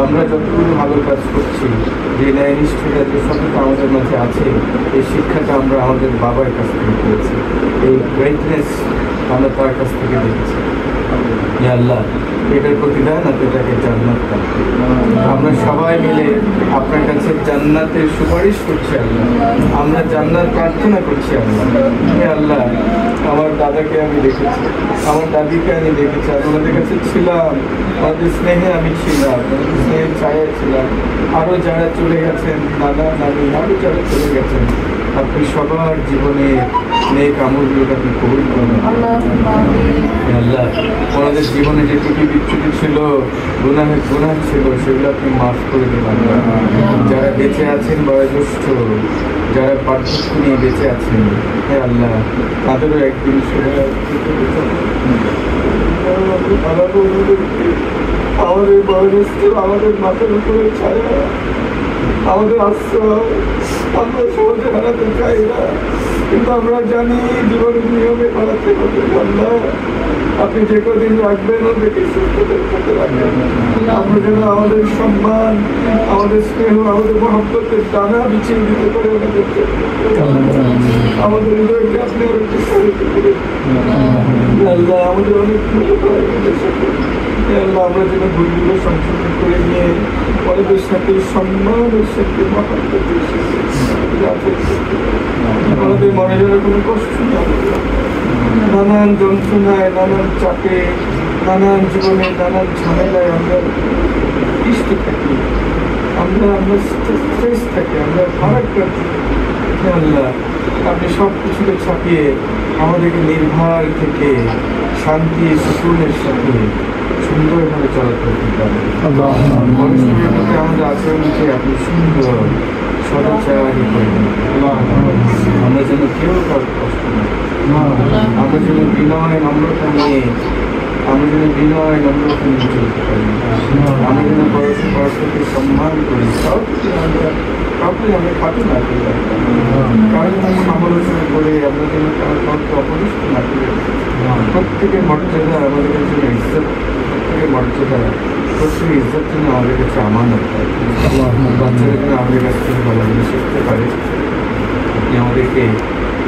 আমরা যতগুলো ভালো কাজ করছি, যে ন্যায়নিষ্ঠতা যে সততা আমাদের মাঝে আছে, এই শিক্ষাটা আমরা আমাদের বাবার কাছ থেকে পেয়েছি। এই গ্রেটনেস আমরা তার কাছ থেকে দেখেছি। আল্লাহ, এটার প্রতিদান আপনি তাকে জান্নাত দান করুন। আমরা সবাই মিলে আপনার কাছে জান্নাতের সুপারিশ করছি। আল্লাহ, আমরা জান্নাত প্রার্থনা করছি। আল্লাহ, আমার দাদাকে আমি দেখেছি, আমার দাদিকে আমি দেখেছি, আপনাদের কাছে ছিলাম, আমাদের স্নেহে আমি ছিলাম, আমাদের স্নেহের ছায়া ছিলাম। আরও যারা চলে গেছেন, দাদা নানি আরও যারা চলে গেছেন, আপনি সবার জীবনে নেক আমলগুলোকে আপনি কবুল করুন। হে আল্লাহ, ওনাদের জীবনে যে ত্রুটি বিচ্যুতি ছিল, গুনাহ ছিল, সেগুলো আপনি মাফ করে দিন আল্লাহ। যারা বেঁচে আছেন বয়োজ্যেষ্ঠ, যারা পার্থক্য নিয়ে বেঁচে আছেন, হে আল্লাহ, তাদেরও একদিন আমাদের বয়োজ্যেষ্ঠ, আমাদের মাথার উপরে ছায়া, আমাদের আশ্রয় আমরা সহজে হারাতে চাই না, কিন্তু আমরা জানি জীবনের নিয়মে হারাতে হবে। আল্লাহ, আপনি যে কদিন রাখবেন ওদেরকে সুস্থতার সাথে রাখবেন। আমরা যেন আমাদের সম্মান, আমাদের স্নেহ, আমাদের মহব্বতের দানা বিছিয়ে দিতে পারে ওনাদেরকে। আমাদের হৃদয়কে আপনি অনেকটা সাহায্য করে আল্লাহ, আমাদের অনেক আল্লাহ, আমরা যেন ভুলগুলো সংশোধন করে নিয়ে ওনাদের সাথে সম্মানের সাথে মহব্বতের সাথে আমাদের মনে যেন কোনো কষ্ট না হয়। নানান যন্ত্রণায়, নানান চাপে, নানান জীবনে, নানান ঝামেলায় আমরা পিষ্ট থাকি, আমরা স্ট্রেস থাকি, আমরা ভারাক্রান্ত। আল্লাহ, আপনি সব কিছুকে ছাপিয়ে আমাদেরকে নির্ভর থেকে শান্তি সুকুনের সাথে সুন্দরভাবে চলাচল করতে পারেন। পরস্পরের প্রতি আমাদের আচরণকে আপনি সুন্দর সদাচারী করে দেন। আমরা যেন কেউ কারো কষ্ট নেই, আমরা যেন বিনয় নম্রতা নিয়ে চলতে পারি। আমরা যেন পরস্পরকে সম্মান করি, কাউকে আমরা খাটো না করি, কারোর সমালোচনা করে আমরা যেন কাউকে অপদস্থ না করি। প্রত্যেকের মর্যাদা আমাদের কাছে ইজ্জত, প্রত্যেকের মর্যাদা, প্রত্যেকের ইজ্জত যেন আমাদের কাছে আমানত হয়। বাচ্চারা যেন আমাদের কাছ থেকে ভালোভাবে শিখতে পারে। আপনি আমাদেরকে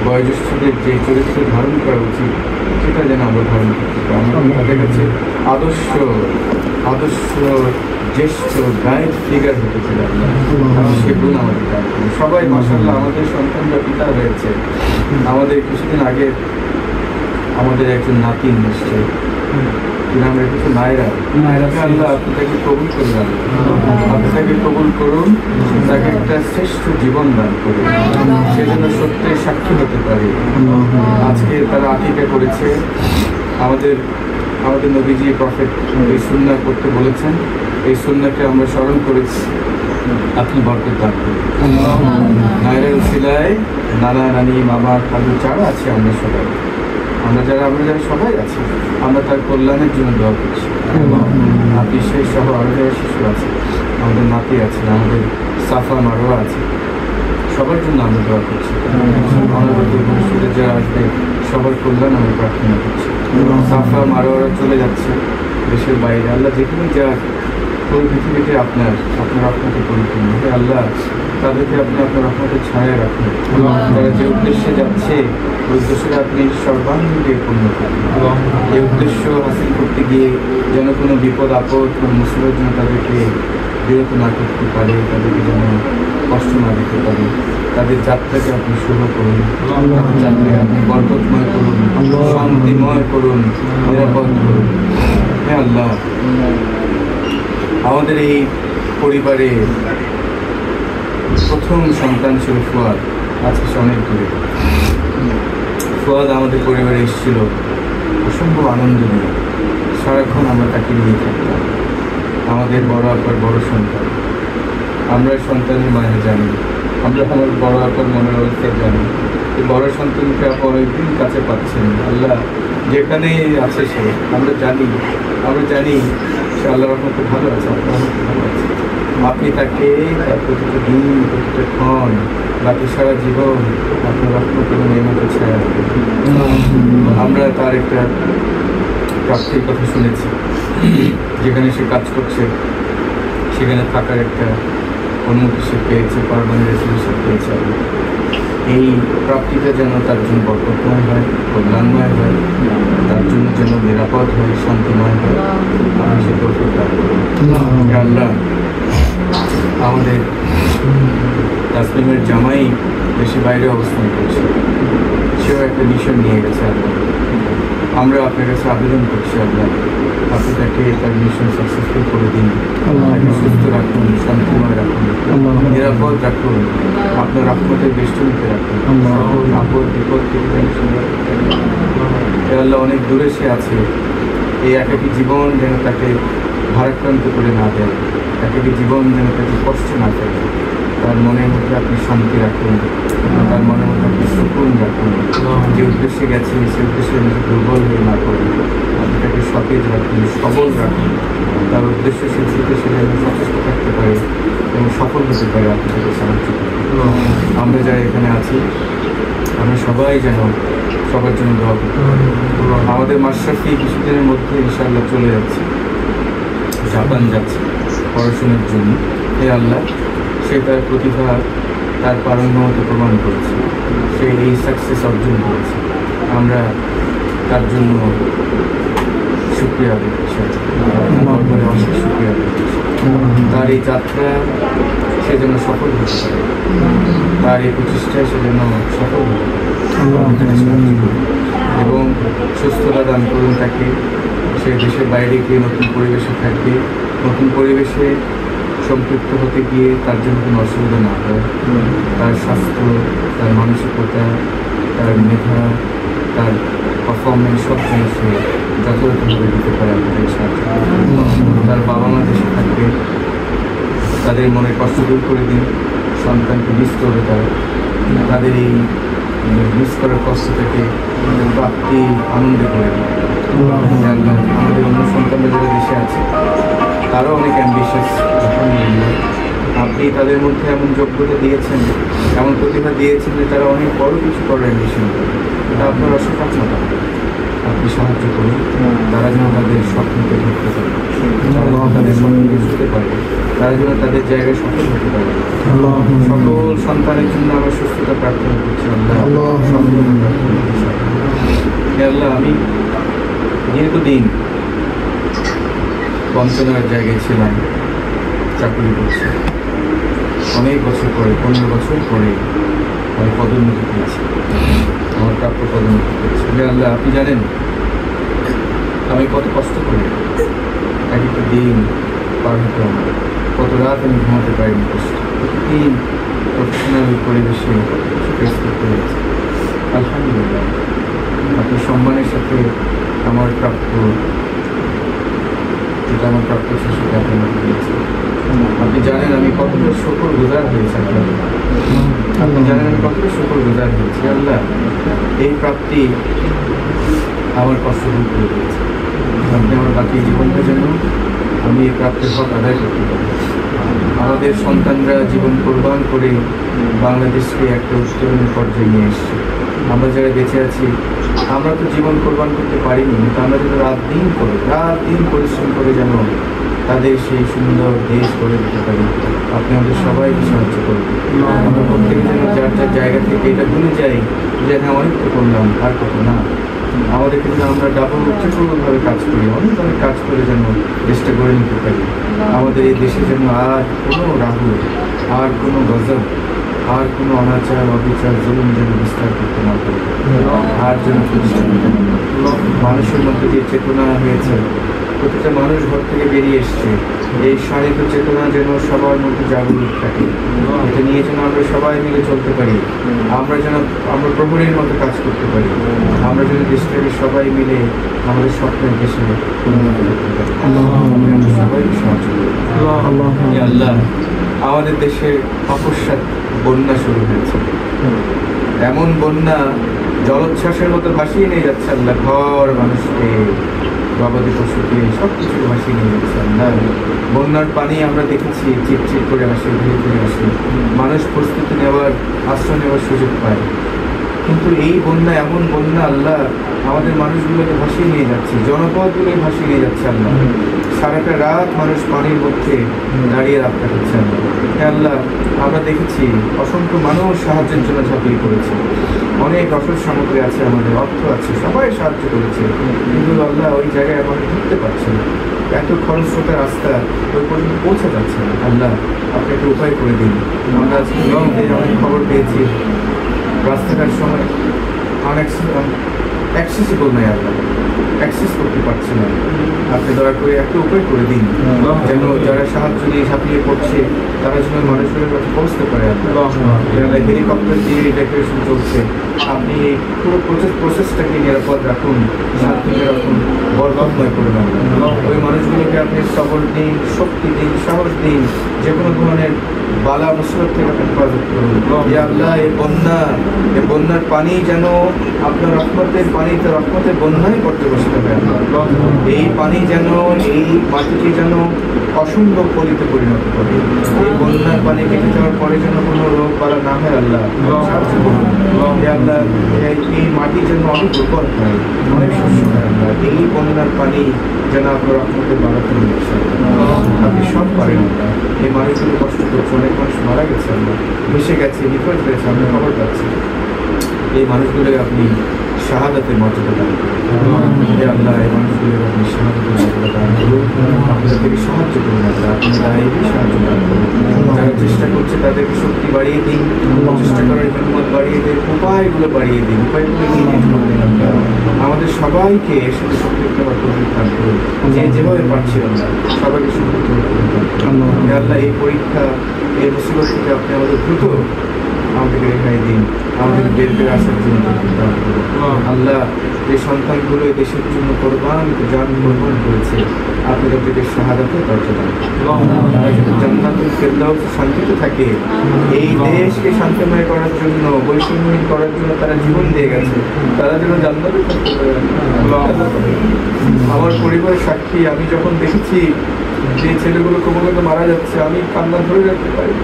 বয়োজ্যেষ্ঠদের যে চরিত্র ধারণ করা উচিত সেটা যেন আমরা ধারণ করতে পারি। আমরা তাদের কাছে আদর্শ জ্যেষ্ঠ গাইড ফিগার হতে চাই। সেগুলো আমাদের কাজ করি। সবাই মাশাআল্লাহ আমাদের সন্তানরা পিতা হয়েছে। আমাদের কিছুদিন আগে আমাদের একজন নাতিন এসছে, নাম রেখেছে নায়রা। আল্লাহ, আপনি তাকে কবুল করলেন, আপনি তাকে কবুল করুন, তাকে একটা শ্রেষ্ঠ জীবন দান করুন, সেজন্য সত্যের সাক্ষী হতে পারে। আজকে তারা আকিকা করেছে। আমাদের নবীজি প্রফেট এই সুন্নাহ করতে বলেছেন, এই সুন্নাহকে আমরা স্মরণ করেছি। আপনি বরকত দান করুন। নায়রার উসিলায় নানা নানি মামা খালু যারা আছে আমরা যারা সবাই আছি, আমরা তার কল্যাণের জন্য দোয়া করছি। আপনি সেই সহ আরো যারা শিশু আছে, আমাদের নাতি আছে, আমাদের সাফা মারোয়া আছে, সবার জন্য আমরা দোয়া করছি। আমাদের ভবিষ্যতে যারা আসবে সবার কল্যাণ আমরা প্রার্থনা করছি। সাফা মারোয়ারা চলে যাচ্ছে দেশের বাইরে, আল্লাহ যেখানে যাক পুরো পৃথিবীতে আপনাকে পরিপূর্ণ। আল্লাহ, তাদেরকে আপনি আপনার রহমতের ছায়া রাখুন। তারা যে উদ্দেশ্যে যাচ্ছে ওই উদ্দেশ্যে আপনি সর্বাঙ্গে পূর্ণ করেন। এই উদ্দেশ্য হাসিল করতে গিয়ে যেন কোনো বিপদ আপদ, কোনো মুসিবত যেন তাদেরকে বিরত না করতে পারে, তাদেরকে যেন কষ্ট না দিতে পারে। তাদের যাত্রাকে আপনি শুভ করুন, তাদের যাত্রাকে আপনি বরকতময় করুন, শান্তিময় করুন, নিরাপদ করুন। হ্যাঁ আল্লাহ, আমাদের এই পরিবারে প্রথম সন্তান ছিল ফুয়াদ। আজকে সে অনেক দূরে। ফুয়াদ আমাদের পরিবারে এসেছিল অসম্ভব আনন্দ নিয়ে। সারাক্ষণ আমরা তাকে নিয়ে থাকতাম। আমাদের বড় আপার বড় সন্তান, আমরা সন্তানের মায়া জানি, আমরা আমার বড় আপার মনের অবস্থা জানি। এই বড় সন্তানকে আপনি অনেকদিন কাছে পাচ্ছেন। আল্লাহ যেখানে আছে সে, আমরা জানি সে আল্লাহর রহমতে ভালো আছে, আপনার রহমতে ভালো আছে। আপনি তাকে তার প্রতিটা দিন, প্রতিটা ক্ষণ, বাকি সারা জীবন আপনার রহমত এবং নিয়ামতের ছায়া রাখবেন। আমরা তার একটা প্রাপ্তির কথা শুনেছি, যেখানে সে কাজ করছে সেখানে থাকার একটা অনুমতি সে পেয়েছে, পারমানেন্ট রেসিডেন্সিপ পেয়েছে। এই প্রাপ্তিটা যেন তার জন্য বরকতময় হয়, কল্যাণময় হয়, তার জন্য যেন নিরাপদ হয়, শান্তিময় হয়। আমি সে তৌফিক দান করব। আল্লাহ, আমাদের তাসলিমের জামাই দেশের বাইরে অবস্থান করছে, সেও একটা মিশন নিয়ে গেছে। আল্লাহ, আমরা আপনার কাছে আবেদন করছি, আল্লাহ আপনি তাকে তার মিশন সাকসেসফুল করে দিন, তাকে সুস্থ রাখুন, শান্তিময় রাখুন, নিরাপদ রাখুন, আপনার রহমতের বেষ্টনীতে রাখুন, সকল আপদ বিপদ থেকে আল্লাহ অনেক দূরে সে আছে, এই একাকী জীবন যেন তাকে ভারাক্রান্ত করে না দেয়, একাকী জীবন যেন তাকে কষ্ট না দেয়, তার মনের মধ্যে আপনি শান্তি রাখুন, তার মনের মধ্যে আপনি সুকুন রাখুন, যে উদ্দেশ্যে গেছে সে উদ্দেশ্যে নিজে দুর্বল হয়ে না করুন, আপনি তাকে সতেজ রাখুন, সবল রাখুন, তার উদ্দেশ্য সিদ্ধিতে সে যেন সচেষ্ট থাকতে পারে এবং সফল হতে পারে, আপনি তাকে সাহায্য করুন। আমরা যারা এখানে আছি আমরা সবাই যেন সবার জন্য দোয়া করতে পারি। আমাদের মাশরাফি কিছুদিনের মধ্যে ইনশাআল্লাহ চলে যাচ্ছে, জাপান যাচ্ছে পড়াশোনার জন্য। হে আল্লাহ, সে তার প্রতিভা তার পারঙ্গমতা প্রমাণ করেছে, সে এই সাকসেস অর্জন করেছে। আমরা তার জন্য শুকরিয়া আদায় করছি, অনেক শুকরিয়া আদায় করছি। তার এই যাত্রা সে যেন সফল হতে পারে, তার এই প্রচেষ্টায় সে যেন সফল হতে পারে এবং সুস্থতা দান করুন তাকে। সে দেশের বাইরে গিয়ে নতুন পরিবেশে থাকবে, নতুন পরিবেশে সম্পৃক্ত হতে গিয়ে তার জন্য কোনো অসুবিধা না হয়, তার স্বাস্থ্য, তার মানসিকতা, তার মেধা, তার পারফরমেন্স সব জিনিসে যথাযথভাবে দিতে পারে আমাদের সাহায্য। তার বাবা মা দেশে থাকবে, তাদের মনে কষ্ট দূর করে দিন, সন্তানকে মিস করবে তারা, তাদের এই মিস করার কষ্টটাকে প্রাপ্তি আনন্দে করে দিন। আমাদের অন্য সন্তানরা যারা দেশে আছে তারাও অনেক অ্যাম্বিশাস, আলহামদুলিল্লাহ। আপনি তাদের মধ্যে এমন যোগ্যতা দিয়েছেন, এমন প্রতিভা দিয়েছেন যে তারা অনেক বড় কিছু করার অ্যাম্বিশন করে, এটা আপনার অসফলতা। আপনি সাহায্য করুন, তারা যেন তাদের স্বপ্নকে ধরতে পারে, তারা যেন তাদের স্বপ্নকে ছুটতে পারে, তারা যেন তাদের জায়গায় সফল হতে পারে। সকল সন্তানের জন্য আমার সুস্থতা প্রার্থনা করছি আল্লাহ, সফলতা প্রার্থনা করছি আল্লাহ। আমি দীর্ঘদিন বঞ্চনার জায়গায় ছিলাম, চাকরি করছি, অনেক বছর পরে 15 বছর পরে আমি পদোন্নতি পেয়েছি, আমার প্রাপ্য পদোন্নতি পেয়েছি। আল্লাহ, আপনি জানেন আমি কত কষ্ট করি, এক একটা দিন পার হতে আমার, কত রাত আমি ঘুমাতে পারিনি কষ্ট, প্রতিদিন প্রফেশনাল পরিবেশে ফেস করতে হয়েছে। আলহামদুলিল্লাহ, আপনি সম্মানের সাথে আমার প্রাপ্য, যেটা আমার প্রাপ্য ছিল সেটা আপনি আমাকে দিয়েছেন। আপনি জানেন আমি কতটা শুকর গুজার হয়েছি আপনার, আপনি জানেন আমি কতটা শুকর গুজার হয়েছি। আল্লাহ, এই প্রাপ্তি আমার কষ্ট দূর করে দিয়েছে। আপনি আমার বাকি জীবনটা যেন আমি এই প্রাপ্তির হক আদায় করতে পারি। আমাদের সন্তানরা জীবন কোরবান করে বাংলাদেশকে একটা উত্তরণের পর্যায়ে নিয়ে এসছে। আমরা যারা বেঁচে আছি আমরা তো জীবন কোরবান করতে পারিনি, কিন্তু আমরা যেন রাত দিন পরিশ্রম করে যেন তাদের সেই সুন্দর দেশ গড়ে দিতে পারি। আপনি আমাদের সবাইকে সাহায্য করবেন। আমরা প্রত্যেকে যেন যার যার জায়গা থেকে এটা ভুলে যাই যে হ্যাঁ অনেক তো করলাম, আর কত না। আমাদেরকে যেন আমরা ট্রিপলভাবে কাজ করি, অনেক কাজ করে যেন দেশটা গড়ে নিতে পারি। আমাদের এই দেশে যেন আর কোনো রাহুল, আর কোনো গজব, আর কোনো অনাচার অবিচার জুলুম যেন বিস্তার করতে না পারে, আর যেন প্রতিষ্ঠা করতে না পারে। মানুষের মধ্যে যে চেতনা হয়েছে, প্রতিটা মানুষ ঘর থেকে বেরিয়ে এসছে, এই শারীরিক চেতনা যেন সবার মধ্যে জাগরুক থাকে। এটা নিয়ে যেন আমরা সবাই মিলে চলতে পারি, আমরা প্রহরীর মতো কাজ করতে পারি, আমরা যেন দেশটাকে সবাই মিলে আমাদের স্বপ্নের দেশে পরিণত করতে পারি। আমরা সবাইকে সাহায্য করি। আল্লাহ, আমাদের দেশে অকস্মাৎ বন্যা শুরু হয়েছে, এমন বন্যা জলোচ্ছ্বাসের মতো ভাসিয়ে নিয়ে যাচ্ছে আল্লাহ, ঘর মানুষকে, গবাদি পশুকে, সব কিছু ভাসিয়ে নিয়ে যাচ্ছে আল্লাহ। বন্যার পানি আমরা দেখেছি চিটচিট করে আসে, ধীরে ধীরে আসে, মানুষ প্রস্তুতি নেওয়ার, আশ্রয় নেওয়ার সুযোগ পায়। কিন্তু এই বন্যা এমন বন্যা আল্লাহ আমাদের মানুষগুলোকে ভাসিয়ে নিয়ে যাচ্ছে, জনপদগুলোকে ভাসিয়ে নিয়ে যাচ্ছে আল্লাহ। সারাটা রাত মানুষ পানির মধ্যে দাঁড়িয়ে রাত কাটাচ্ছে আল্লাহ। আল্লাহ, আমরা দেখেছি অসংখ্য মানুষ সাহায্যের জন্য ঝাঁপিয়ে পড়েছে, অনেক রসদ সামগ্রী আছে, আমাদের অর্থ আছে, সবাই সাহায্য করেছে, কিন্তু আল্লাহ ওই জায়গায় আমাকে ঢুকতে পারছে না। এত খরস্রোতা রাস্তা ওই পর্যন্ত পৌঁছে যাচ্ছে না। আল্লাহ, আপনি একটা উপায় করে দিন। আমরা আজকে অনেক খবর পেয়েছি রাস্তাঘাট সময় অ্যাক্সেসিবল নয় আল্লাহ, অ্যাক্সেস করতে পারছে না। আপনি দয়া করে একটা উপায় করে দিন, যেন যারা সাহায্য নিয়ে ঝাঁপিয়ে পড়ছে তারা যেন মানুষের কাছে পৌঁছতে পারে। হেলিকপ্টার দিয়ে ডেকোরেশন চলছে, আপনি পুরো প্রসেসটাকে নিরাপদ রাখুন, শান্তিতে রাখুন, বরকতময় করে দেন। ওই মানুষগুলোকে আপনি সবল দিন, শক্তি দিন, সাহস দিন, যে কোনো ধরনের বালা মুসিবত থেকে আপনি হেফাজত করুন। ইয়া আল্লাহ, এই বন্যার পানি যেন আপনার রহমতের পানিতে রহমতের বন্যায় করতে বসতে হবে। এই পানি যেন, এই মাটিটি যেন অসম্ভব পলিতে পরিণত করে। এই বন্যার পানি কেটে যাওয়ার পরে যেন কোনো রোগ বালা না হয় আল্লাহ সাহায্য করুন। ইয়া আল্লাহ, এই মাটি যেন অনেক উর্বর হয়, অনেক শস্য হয় আল্লাহ। এই বন্যার পানি যেন আপনার রহমতের বাড়াতে নিচ্ছে। আপনি সব পারেন আল্লাহ। এই মানুষগুলো কষ্ট করছে, অনেক মানুষ মারা গেছে আল্লাহ, ভেসে গেছে, নিখোঁজ হয়েছে, আমরা খবর পাচ্ছি। এই মানুষগুলোই আপনি শাহাদাতের মর্যাদা দান করুন। আল্লাহ, এই মানুষগুলোর আপনি শাহাদাতের মর্যাদা দান করুন, আপনাদেরকে সাহায্য করুন আল্লাহ, আপনি দায়ী সাহায্য দান করুন। যারা চেষ্টা করছে তাদেরকে শক্তি বাড়িয়ে দিন, চেষ্টা করার হিম্মত বাড়িয়ে দিন, উপায়গুলো বাড়িয়ে দিন, উপায়গুলো নির্মিত করে দিন আল্লাহ। আমাদের সবাইকে এর সাথে সম্পৃক্ত হওয়ার তৌফিক দান করুন, যে যেভাবে পারছি আল্লাহ সবাইকে সম্পৃক্ত করুন আল্লাহ। এই পরীক্ষা, এই মুসিবত থেকে আপনি আমাদের দ্রুত আমাদেরকে রেখাই দিন, আমাদের বের করে আসার জন্য আল্লাহ। এই সন্তানগুলো এই দেশের জন্য জান কোরবান করেছে, আপনি তাদেরকে শাহাদাতের দরজা দেন, তারা যেন জান্নাতুল ফেরদাউস শান্তিতে থাকে। এই দেশকে শান্তিময় করার জন্য, বৈষম্যহীন করার জন্য তারা জীবন দিয়ে গেছে, তারা যেন জান্নাতে থাকতে পারে। আমার পরিবারের সাক্ষী, আমি যখন দেখেছি যে ছেলেগুলো ক্রমাগত মারা যাচ্ছে, আমি কান্না ধরে রাখতে পারি।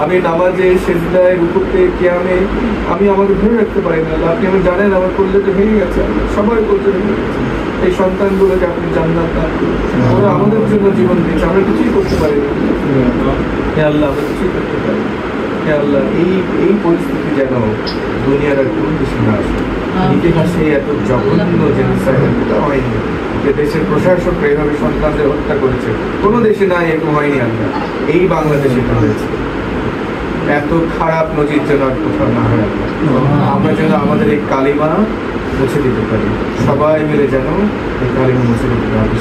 আমি নামাজে, সেজদায়, রুকুতে, কিয়ামে আমি আমাকে ধরে রাখতে পারি না আল্লাহ। আপনি আমার জানেন আমার কল্যাণে ভেঙে গেছে, সবাই বলতে ভেঙে গেছে। এই সন্তানগুলোকে আপনি জান্নাত দান করুন, ওরা আমাদের জন্য জীবন দিয়েছে, আমরা কিছুই করতে পারি না। হে আল্লাহ, আমরা কিছুই করতে পারি। হে আল্লাহ, এই পরিস্থিতি যেন দুনিয়ার আর কোনো দেশে না আসে। ইতিহাসে এত জঘন্য জেনোসাইড হয়নি যে দেশের প্রশাসকরা এভাবে সন্তানদের হত্যা করেছে, কোনো দেশে না এরকম হয়নি আল্লাহ। এই বাংলাদেশে হয়েছে। এত খারাপ নজির যেন আর কোথাও না হয় আল্লাহ। আমরা যেন আমাদের এই কালিমা মুছে দিতে পারি, সবাই মিলে যেন এই কালিমা মুছে দিতে পারি।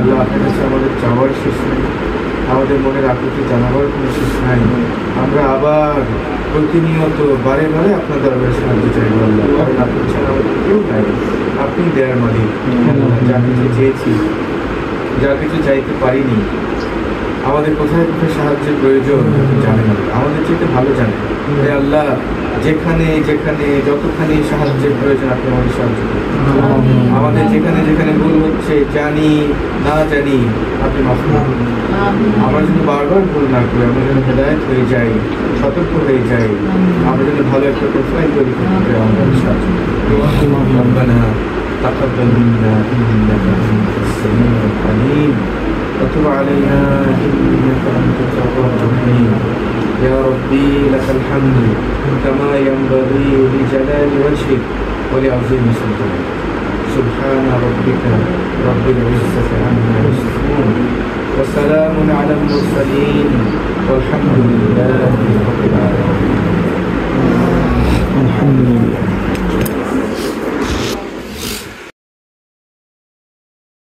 আল্লাহ, আপনার কাছে আমাদের যাওয়ার শেষ নেই, আমাদের মনের আকুতি জানাবার কোনো শেষ নাই। আমরা আবার প্রতিনিয়ত বারে বারে আপনার দরবারে সাহায্য চাইব আল্লাহ, কারণ আপনি ছাড়া আমাদের কেউ নাই। আপনি দেয়ার মালিক। যা কিছু চেয়েছি, যা কিছু চাইতে পারিনি, আমাদের কোথায় কোথায় সাহায্যের প্রয়োজন জানেন, আমাদের চেয়ে ভালো জানেন। আল্লাহ, যেখানে যেখানে যতখানি সাহায্যের প্রয়োজন আপনি আমাদের সাহায্য করুন। আমাদের যেখানে যেখানে ভুল হচ্ছে, জানি না জানি, আপনি মাফ করুন। আমরা যেন বারবার ভুল না করি, আমরা যেন হেদায়েত হয়ে যাই, সতর্ক হয়ে যাই, আমরা যেন ভালো একটা প্রোফাইল তৈরি করতে পারি, আমাদের সাহায্য রব্বানা তাকাব্বাল মিন্না ইন্নাকা আনতাস সামিউল আলিম وتب علينا إنك أنت التواب الرحيم يا ربي لك الحمد كما ينبغي لجلال وجهك ولعظيم سلطانك سبحان ربك رب العزة عما يصفون وسلام على المرسلين والحمد لله رب العالمين.